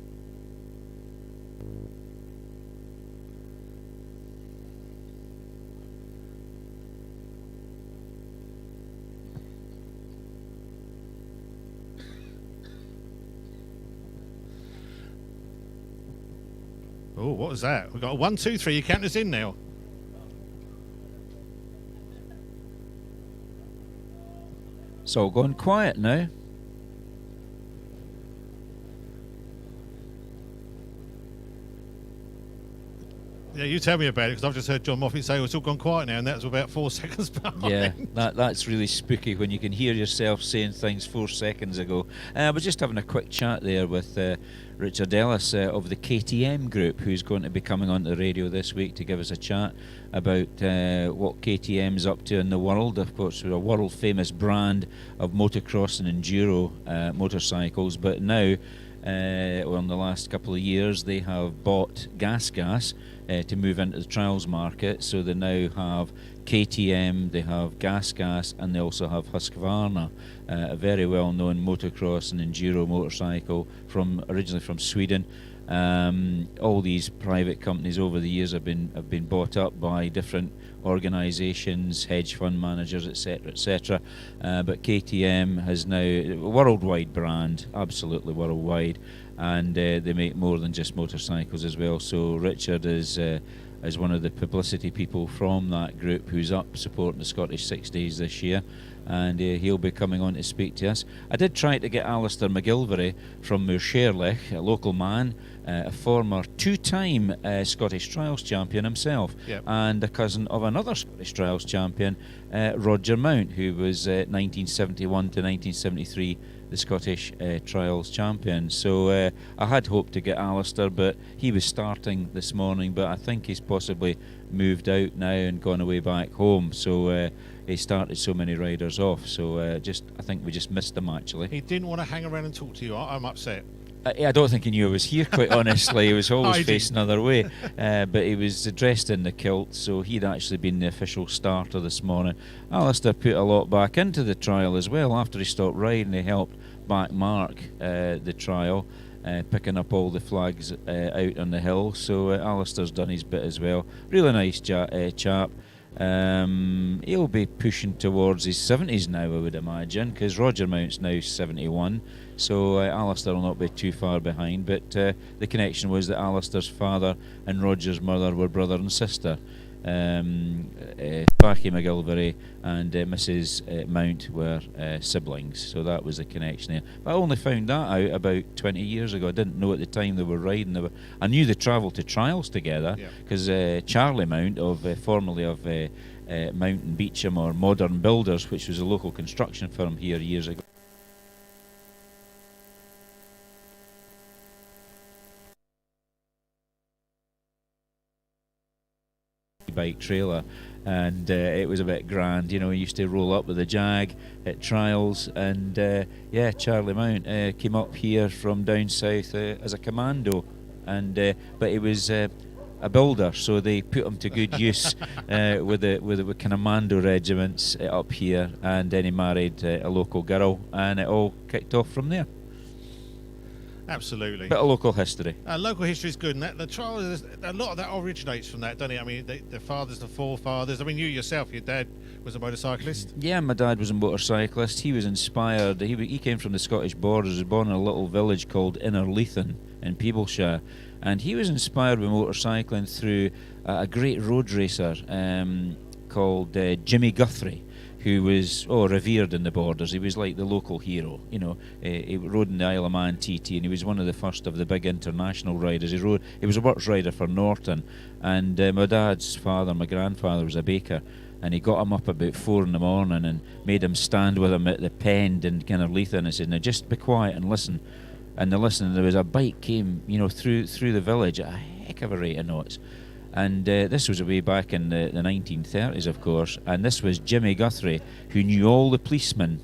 Oh, what was that? We've got a 1, 2, 3. You count us in now. It's all gone quiet now. Yeah, you tell me about it, because I've just heard John Moffat say, oh, it's all gone quiet now, and that's about 4 seconds behind. Yeah, that's really spooky when you can hear yourself saying things 4 seconds ago. I was just having a quick chat there with Richard Ellis of the KTM group, who's going to be coming on the radio this week to give us a chat about what KTM's up to in the world. Of course, we're a world famous brand of motocross and enduro motorcycles, but now well, in the last couple of years they have bought Gas to move into the trials market. So they now have KTM, they have Gas, and they also have Husqvarna, a very well known motocross and enduro motorcycle originally from Sweden. All these private companies over the years have been bought up by different organisations, hedge fund managers, etc., etc. But KTM has now a worldwide brand, absolutely worldwide, and they make more than just motorcycles as well. So Richard is one of the publicity people from that group who's up supporting the Scottish 6 Days this year, and he'll be coming on to speak to us. I did try to get Alistair McGilvery from Moorshairlich, a local man, a former two-time Scottish Trials champion himself, yep, and a cousin of another Scottish Trials champion, Roger Mount, who was 1971 to 1973 the Scottish Trials champion. So I had hoped to get Alistair, but he was starting this morning, but I think he's possibly moved out now and gone away back home. So he started so many riders off, so I think we just missed him actually. He didn't want to hang around and talk to you. I'm upset. I don't think he knew I was here, quite honestly. He was always facing another way. But he was dressed in the kilt, so he'd actually been the official starter this morning. Alistair put a lot back into the trial as well. After he stopped riding, he helped back Mark the trial, picking up all the flags out on the hill. So Alistair's done his bit as well. Really nice chap. He'll be pushing towards his 70s now, I would imagine, because Roger Mount's now 71, so Alistair will not be too far behind. But the connection was that Alistair's father and Roger's mother were brother and sister. Parky McGilvery and Mrs. Mount were siblings, so that was a connection there. But I only found that out about 20 years ago. I didn't know at the time they were riding. I knew they travelled to trials together, because Charlie Mount, formerly of Mount and Beecham or Modern Builders, which was a local construction firm here years ago, bike trailer, and it was a bit grand. You know, he used to roll up with the Jag at trials, and Charlie Mount came up here from down south as a commando, and but he was a builder, so they put him to good use with commando regiments up here, and then he married a local girl, and it all kicked off from there. Absolutely. Bit of local history. Local history is good, and the trial, a lot of that originates from that, doesn't it? I mean, the fathers, the forefathers. I mean, you yourself, your dad was a motorcyclist. Yeah, my dad was a motorcyclist. He was inspired. He came from the Scottish borders. He was born in a little village called Innerleithen in Peeblesshire, and he was inspired with motorcycling through a great road racer called Jimmy Guthrie, who was revered in the borders. He was like the local hero, you know. He rode in the Isle of Man TT, and he was one of the first of the big international riders. He was a works rider for Norton, and my dad's father, my grandfather, was a baker, and he got him up about 4 in the morning and made him stand with him at the pen in kind of Leith, and he said, "Now just be quiet and listen." And they listened, and there was a bike came, through the village at a heck of a rate of knots. And this was way back in the 1930s, of course, and this was Jimmy Guthrie, who knew all the policemen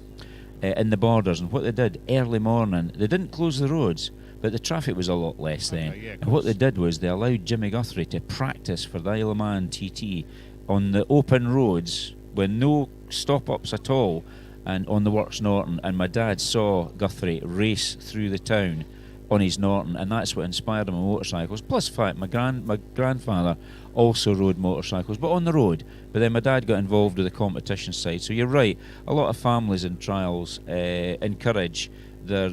in the borders. And what they did, early morning, they didn't close the roads, but the traffic was a lot less then. Okay, yeah, and what they did was they allowed Jimmy Guthrie to practice for the Isle of Man TT on the open roads with no stop-ups at all, and on the Works Norton. And my dad saw Guthrie race through the town on his Norton, and that's what inspired him on motorcycles. Plus, in fact, my grandfather also rode motorcycles, but on the road. But then my dad got involved with the competition side. So you're right, a lot of families in trials encourage their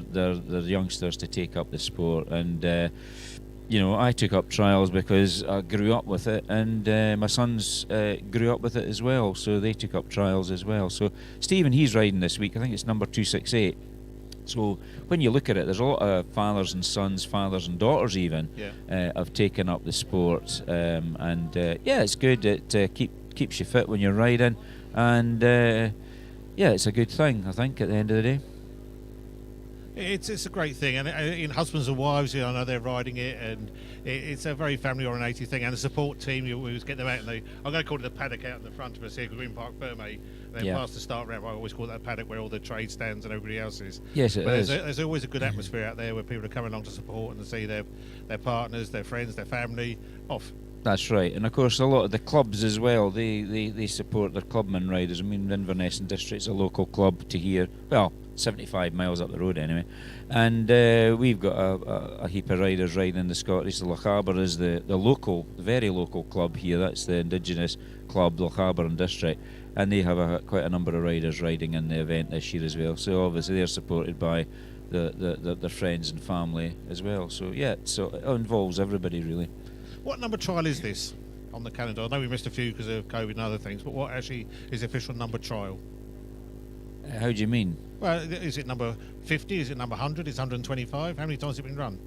youngsters to take up the sport. And I took up trials because I grew up with it, and my sons grew up with it as well, so they took up trials as well. So Stephen, he's riding this week. I think it's number 268. So when you look at it, there's a lot of fathers and sons, fathers and daughters even, have taken up the sport, and it's good. It keeps you fit when you're riding, and it's a good thing, I think, at the end of the day. It's a great thing, and in husbands and wives, I know they're riding it, and it's a very family-oriented thing. And the support team, we always get them out, and I'm going to call it the paddock out in the front of us here, Green Park, Ferme. And then past the start ramp, I always call that paddock where all the trade stands and everybody else is. Yes, it is. There's always a good atmosphere out there where people are coming along to support and to see their partners, their friends, their family off. That's right, and of course a lot of the clubs as well, they support their clubman riders. I mean, Inverness and District's a local club to here, 75 miles up the road anyway, and we've got a heap of riders riding in the Scottish. The Lochaber is the local, very local club here. That's the indigenous club, Lochaber and District, and they have quite a number of riders riding in the event this year as well. So obviously they're supported by their friends and family as well. So it involves everybody really. What number trial is this on the calendar? I know we missed a few because of COVID and other things, but what actually is the official number trial? How do you mean? Well, is it number 50? Is it number 100? Is it 125? How many times has it been run?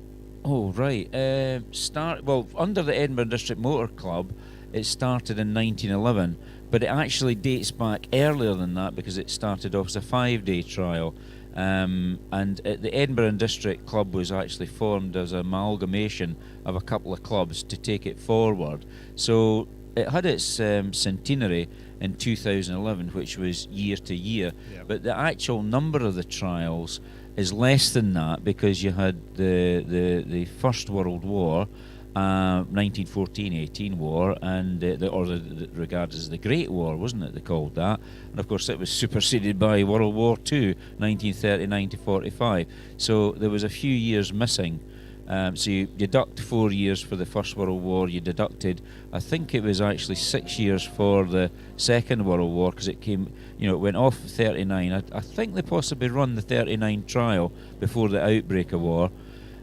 Oh, right. Under the Edinburgh District Motor Club, it started in 1911, but it actually dates back earlier than that because it started off as a 5-day trial. And the Edinburgh District Club was actually formed as an amalgamation of a couple of clubs to take it forward. So it had its centenary in 2011, which was year to year, but the actual number of the trials is less than that because you had the First World War, 1914-18 war, and regarded as the Great War, wasn't it? They called that, and of course it was superseded by World War II, 1939 to 45. So there was a few years missing. So you deduct 4 years for the First World War. You deducted, I think it was actually 6 years for the Second World War because it came, it went off 39. I think they possibly run the 39 trial before the outbreak of war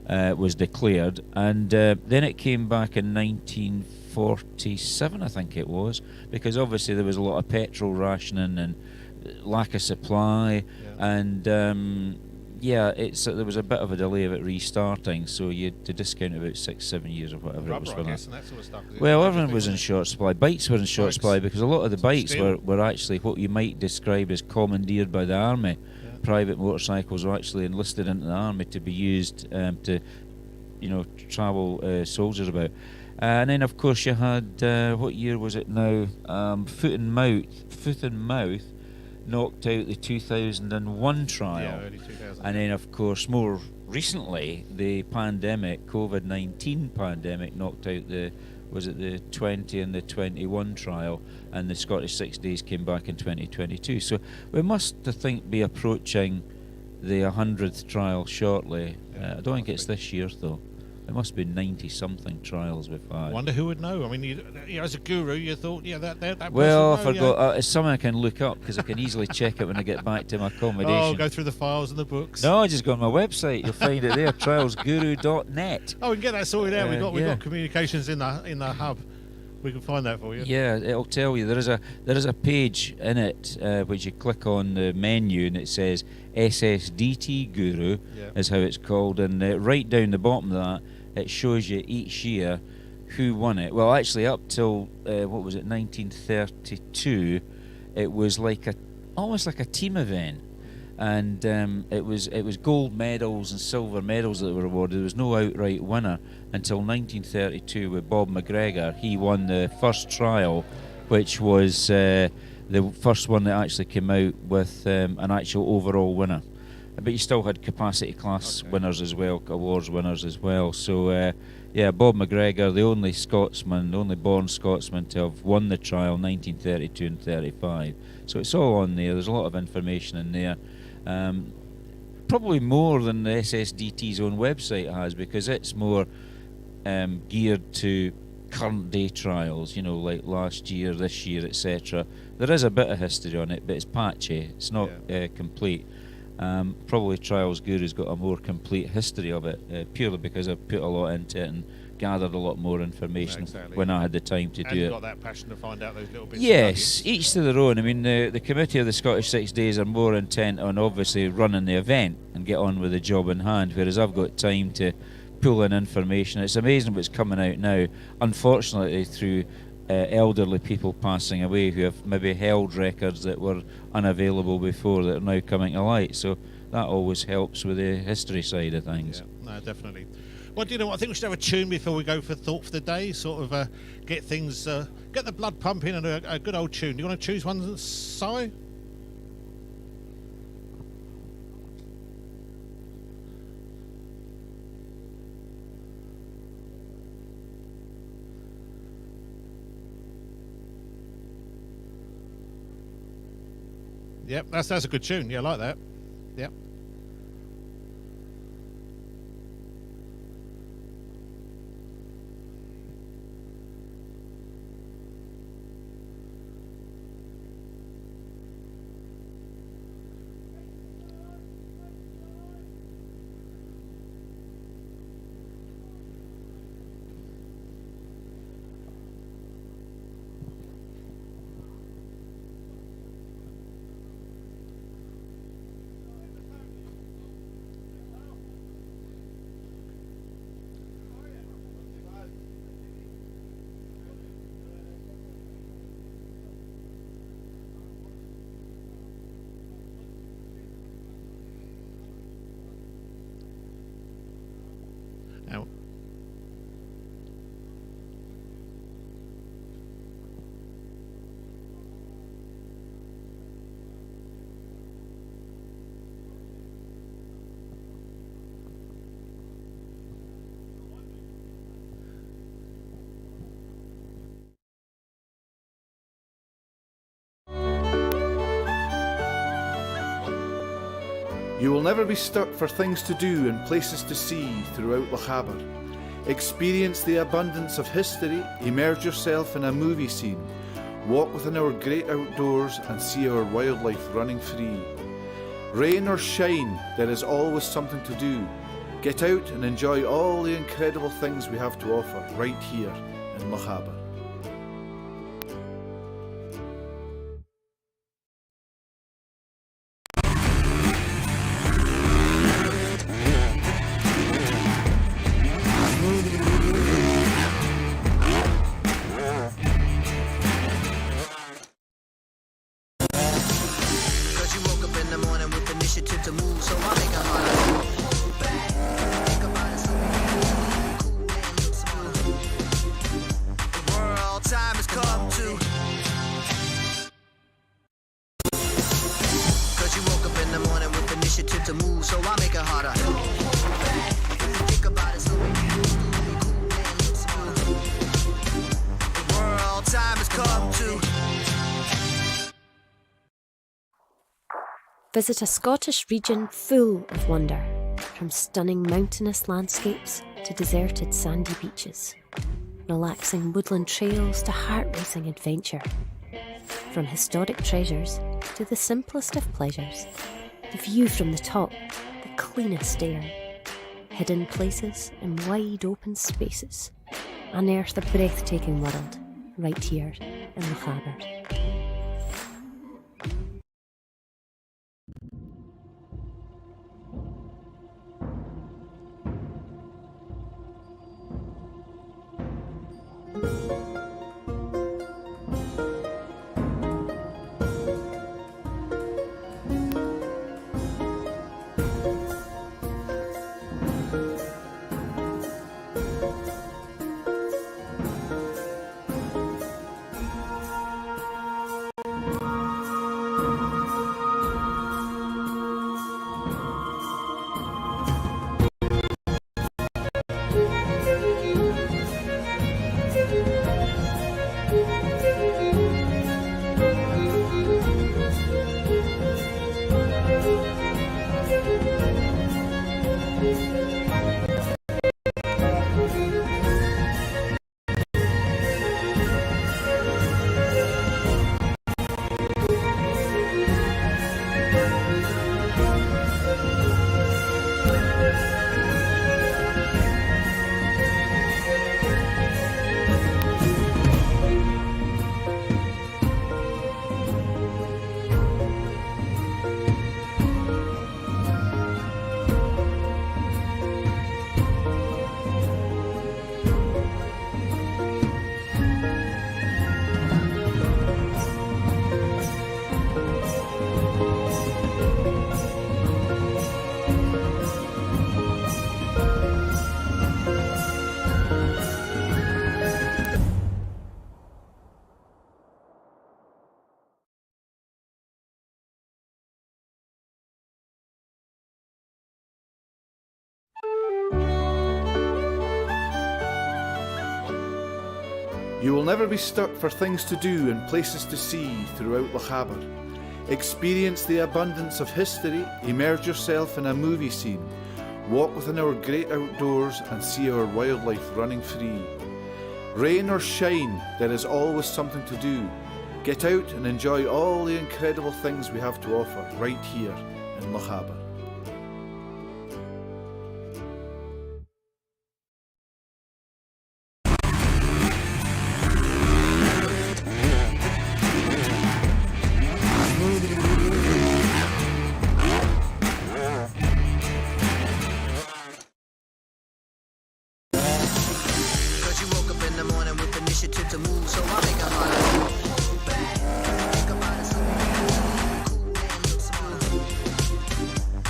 was declared, and then it came back in 1947, I think it was, because obviously there was a lot of petrol rationing and lack of supply, and there was a bit of a delay of it restarting, so you had to discount about 6-7 years or whatever it was for that. And that sort of stuff, well, everyone was in short supply. Bikes were in short supply because a lot of the bikes were actually what you might describe as commandeered by the army. Private motorcycles were actually enlisted into the army to be used to, travel soldiers about. And then, of course, you had what year was it now? Foot and Mouth knocked out the 2001 trial, early 2000. and then of course more recently the COVID-19 pandemic knocked out the 20 and the 21 trial, and the Scottish 6 days came back in 2022. So we must, I think, be approaching the 100th trial shortly. I don't think it's this year though. There must be 90-something trials we've had. I wonder who would know. I mean, as a guru, you thought, that well, I person forgot. It's something I can look up because I can easily check it when I get back to my accommodation. Oh, go through the files and the books. No, I just go on my website. You'll find it there, trialsguru.net. Oh, we can get that sorted out. We've got communications in the hub. We can find that for you. Yeah, it'll tell you. There is a page in it which you click on the menu and it says SSDT Guru is how it's called, and right down the bottom of that it shows you each year who won it. Well, actually, up till what was it, 1932, it was almost like a team event, and it was gold medals and silver medals that were awarded. There was no outright winner until 1932 with Bob McGregor. He won the first trial, which was the first one that actually came out with an actual overall winner. But you still had capacity class winners as well, awards winners as well. So yeah, Bob McGregor, the only Scotsman, the only born Scotsman to have won the trial, 1932 and 35. So it's all on there. There's a lot of information in there. Probably more than the SSDT's own website has, because it's more geared to current day trials, like last year, this year, etc. There is a bit of history on it, but it's patchy. It's not complete. Probably Trials Guru's got a more complete history of it, purely because I've put a lot into it and gathered a lot more information when I had the time to do it. And you've got that passion to find out those little bits. Yes, each to their own. I mean, the committee of the Scottish 6 Days are more intent on obviously running the event and get on with the job in hand, whereas I've got time to pull in information. It's amazing what's coming out now, unfortunately through elderly people passing away who have maybe held records that were unavailable before that are now coming to light. So that always helps with the history side of things. Yeah, no, definitely. Well, do you know what? I think we should have a tune before we go for Thought for the Day, sort of get things, get the blood pumping, and a good old tune. Do you want to choose one, Si? Yep, that's a good tune. Yeah, I like that. Yep. Now, You will never be stuck for things to do and places to see throughout Lochaber. Experience the abundance of history, immerse yourself in a movie scene, walk within our great outdoors and see our wildlife running free. Rain or shine, there is always something to do. Get out and enjoy all the incredible things we have to offer right here in Lochaber. Visit a Scottish region full of wonder, from stunning mountainous landscapes to deserted sandy beaches, relaxing woodland trails to heart-racing adventure. From historic treasures to the simplest of pleasures, the view from the top, the cleanest air, hidden places and wide open spaces, unearth a breathtaking world right here in Lochaber. You will never be stuck for things to do and places to see throughout Lochaber. Experience the abundance of history, immerse yourself in a movie scene, walk within our great outdoors and see our wildlife running free. Rain or shine, there is always something to do. Get out and enjoy all the incredible things we have to offer right here in Lochaber. Cause you woke up in the morning with initiative to move, so I make it harder. Think about it, so cool and look smart.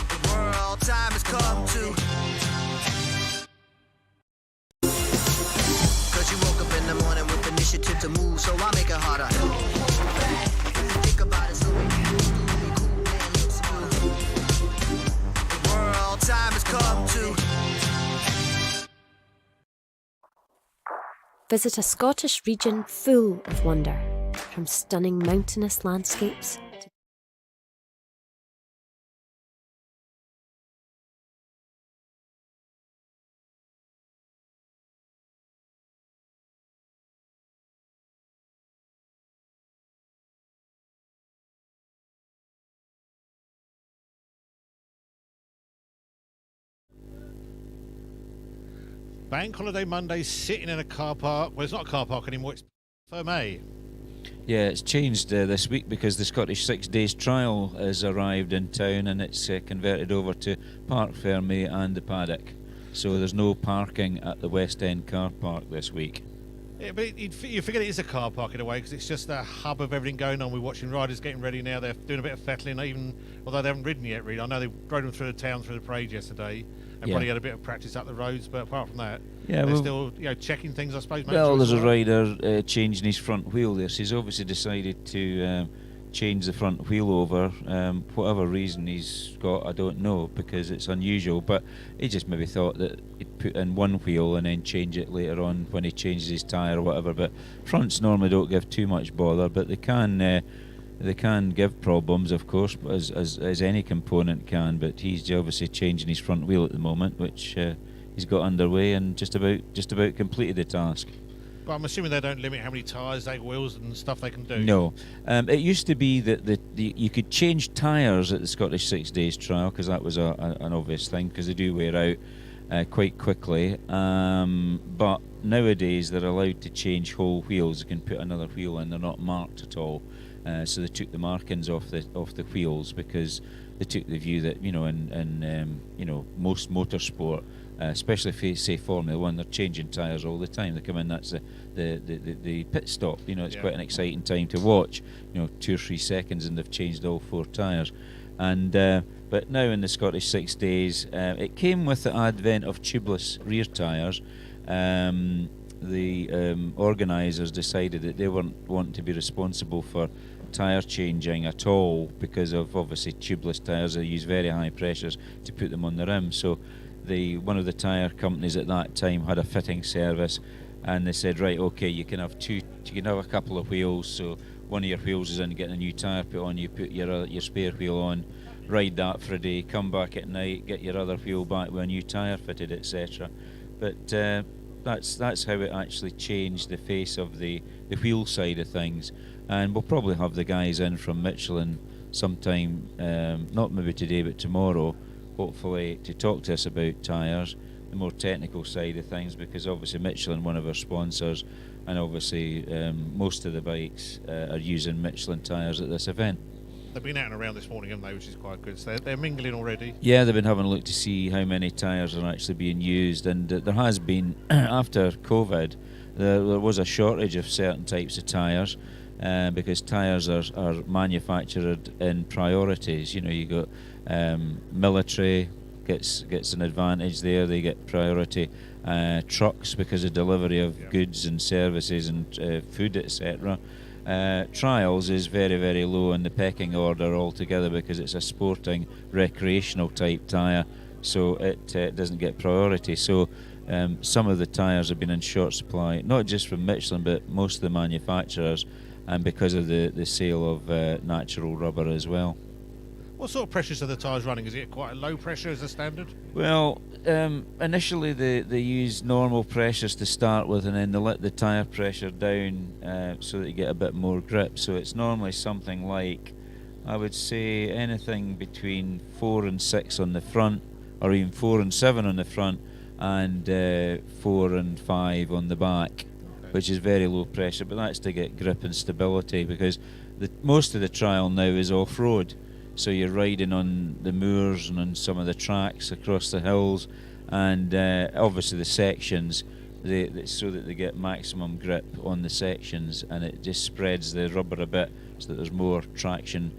The world time has come to. Cause you woke up in the morning with initiative to move, so I make it harder. Think about it, so cool and look smart. The world time has come to. Visit a Scottish region full of wonder, from stunning mountainous landscapes to Bank holiday Monday, sitting in a car park. Well, it's not a car park anymore, it's Ferme. Yeah, it's changed this week because the Scottish 6 Days trial has arrived in town and it's converted over to Parc, Ferme and the Paddock. So there's no parking at the West End car park this week. Yeah, but you forget it is a car park in a way, because it's just a hub of everything going on. We're watching riders getting ready now. They're doing a bit of fettling, even although they haven't ridden yet, really. I know they rode them through the town, through the parade yesterday, and Yeah. probably had a bit of practice up the roads. But apart from that, Yeah, they're well- still checking things, I suppose. making Well, sure it's there's a all right. rider changing his front wheel there, so he's obviously decided to change the front wheel over. Whatever reason he's got, I don't know, because it's unusual, but he just maybe thought that he'd put in one wheel and then change it later on when he changes his tyre or whatever. But fronts normally don't give too much bother, but they can give problems, of course, as any component can. But he's obviously changing his front wheel at the moment, which he's got underway and just about completed the task. But I'm assuming they don't limit how many tyres, wheels and stuff they can do. No, it used to be that you could change tyres at the Scottish 6 Days trial, because that was an obvious thing, because they do wear out quite quickly. But nowadays they're allowed to change whole wheels. They can put another wheel in. They're not marked at all. So they took the markings off the wheels, because they took the view that in most motorsport, especially if say Formula 1, they're changing tyres all the time. They come in, that's the pit stop. It's quite an exciting time to watch. 2 or 3 seconds and they've changed all 4 tyres. And but now in the Scottish 6 Days, it came with the advent of tubeless rear tyres. The organisers decided that they weren't wanting to be responsible for tyre changing at all, because of obviously tubeless tyres. They use very high pressures to put them on the rim. So one of the tyre companies at that time had a fitting service, and they said, right, okay, you can have a couple of wheels. So one of your wheels is in getting a new tyre put on, you put your spare wheel on, ride that for a day, come back at night, get your other wheel back with a new tyre fitted, etc. But that's how it actually changed the face of the wheel side of things. And we'll probably have the guys in from Michelin sometime, not maybe today but tomorrow, hopefully, to talk to us about tyres, the more technical side of things, because obviously Michelin, one of our sponsors, and obviously most of the bikes are using Michelin tyres at this event. They've been out and around this morning, haven't they, which is quite good. So they're mingling already. Yeah, they've been having a look to see how many tyres are actually being used, and there has been, after COVID, there was a shortage of certain types of tyres, because tyres are manufactured in priorities. You know, you got military gets an advantage there; they get priority. Trucks, because of delivery of goods and services and food, etc. Trials is very, very low in the pecking order altogether, because it's a sporting, recreational type tyre, so it doesn't get priority. So some of the tyres have been in short supply, not just from Michelin, but most of the manufacturers, and because of the sale of natural rubber as well. What sort of pressures are the tyres running? Is it quite a low pressure as a standard? Well, initially they use normal pressures to start with, and then they let the tyre pressure down so that you get a bit more grip. So it's normally something like, I would say, anything between 4 and 6 on the front, or even 4 and 7 on the front, and 4 and 5 on the back, which is very low pressure, but that's to get grip and stability, because most of the trial now is off-road. So you're riding on the moors and on some of the tracks across the hills, and obviously the sections, so that they get maximum grip on the sections, and it just spreads the rubber a bit so that there's more traction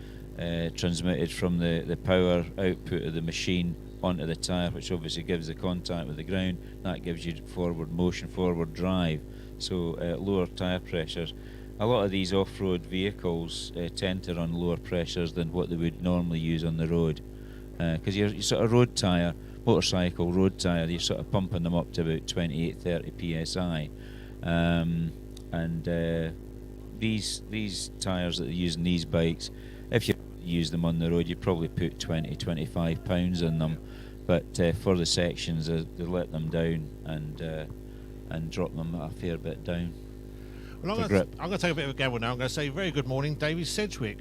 transmitted from the power output of the machine onto the tyre, which obviously gives the contact with the ground. That gives you forward motion, forward drive, so lower tyre pressures. A lot of these off-road vehicles tend to run lower pressures than what they would normally use on the road, because your sort of road tyre, motorcycle road tyre, you're sort of pumping them up to about 28-30 psi, and these tyres that they use in these bikes, if you use them on the road, you probably put 20-25 pounds in them, but for the sections they let them down and drop them a fair bit down. Well, I'm going to take a bit of a gamble now. I'm going to say very good morning, David Sedgwick.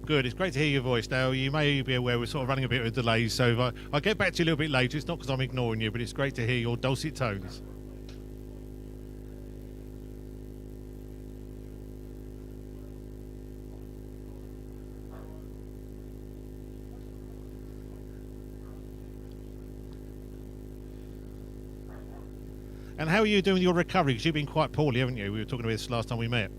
Good, it's great to hear your voice. Now, you may be aware we're sort of running a bit of a delay, so if I'll get back to you a little bit later. It's not because I'm ignoring you, but it's great to hear your dulcet tones. And how are you doing with your recovery? Because you've been quite poorly, haven't you? We were talking about this last time we met.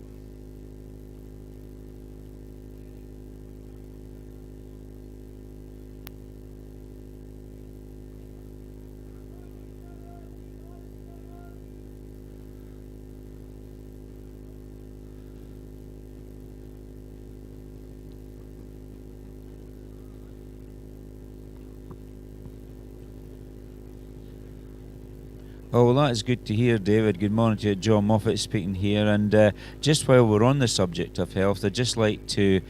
Oh, well, that is good to hear, David. Good morning to you. John Moffat speaking here. And just while we're on the subject of health, I'd just like to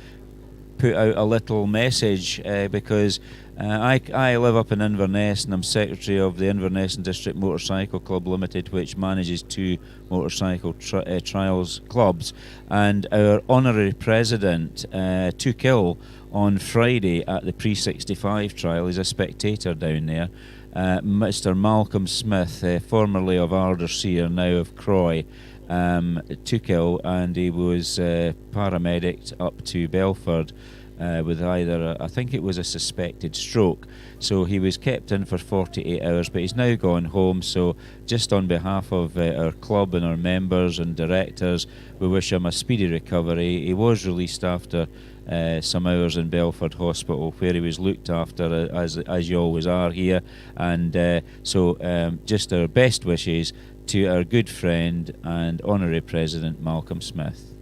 put out a little message because I live up in Inverness, and I'm secretary of the Inverness and District Motorcycle Club Limited, which manages 2 motorcycle trials clubs. And our honorary president took ill on Friday at the Pre-65 trial. He's a spectator down there. Mr. Malcolm Smith, formerly of Ardersier, now of Croy, took ill, and he was paramedicked up to Belford with either, I think it was a suspected stroke. So he was kept in for 48 hours, but he's now gone home. So just on behalf of our club and our members and directors, we wish him a speedy recovery. He was released after some hours in Belford Hospital, where he was looked after as you always are here, and so just our best wishes to our good friend and honorary president Malcolm Smith.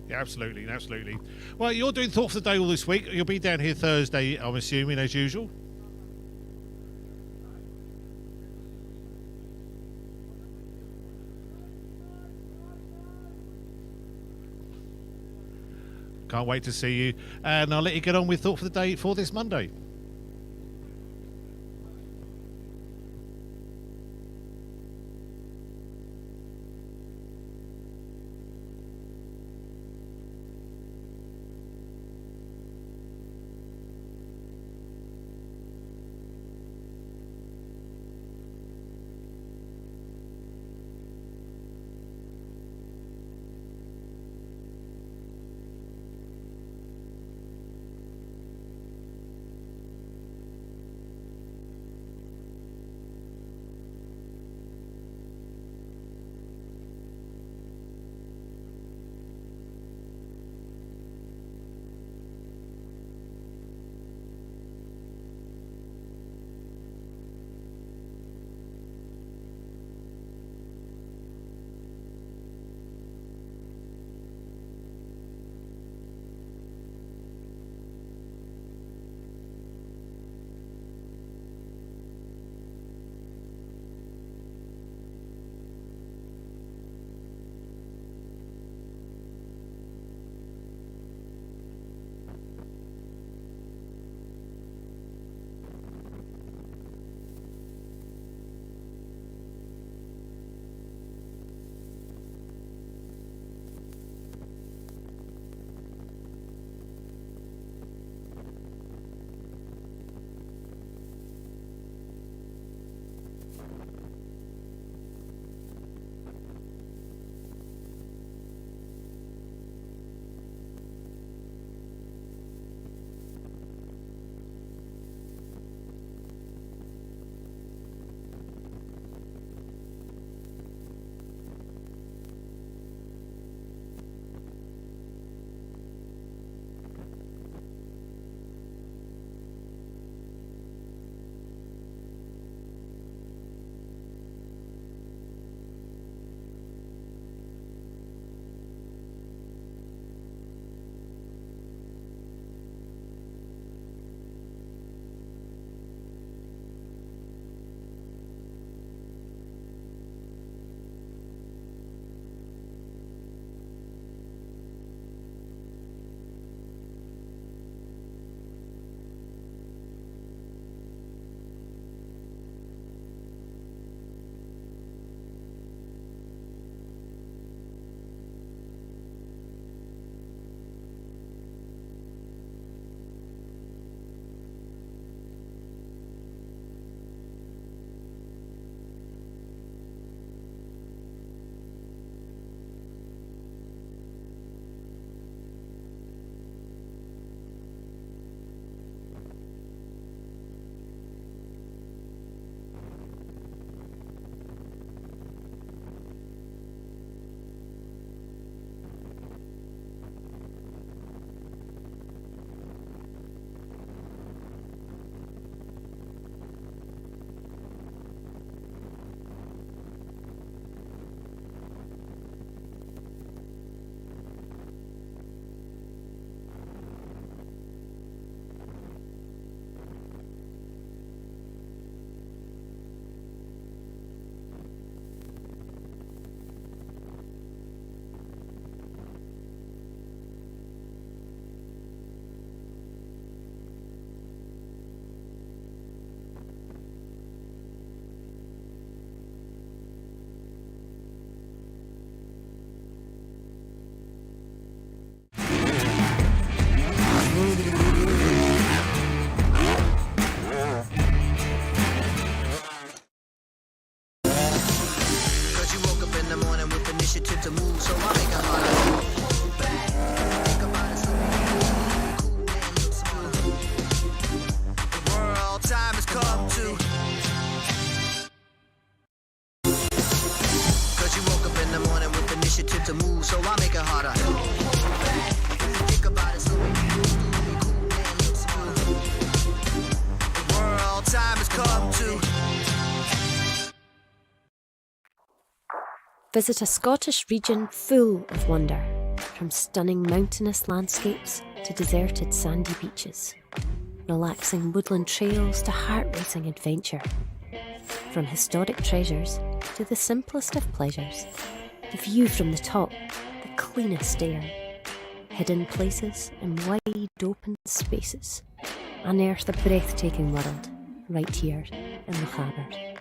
Yeah, absolutely, absolutely. Well, you're doing Thought for the Day all this week. You'll be down here Thursday, I'm assuming, as usual. Can't wait to see you. And I'll let you get on with Thought for the Day for this Monday. Visit a Scottish region full of wonder, From stunning mountainous landscapes to deserted sandy beaches, relaxing woodland trails to heart-racing adventure. From historic treasures to the simplest of pleasures, the view from the top, the cleanest air, hidden places and wide open spaces, unearth a breathtaking world right here in Lochaber.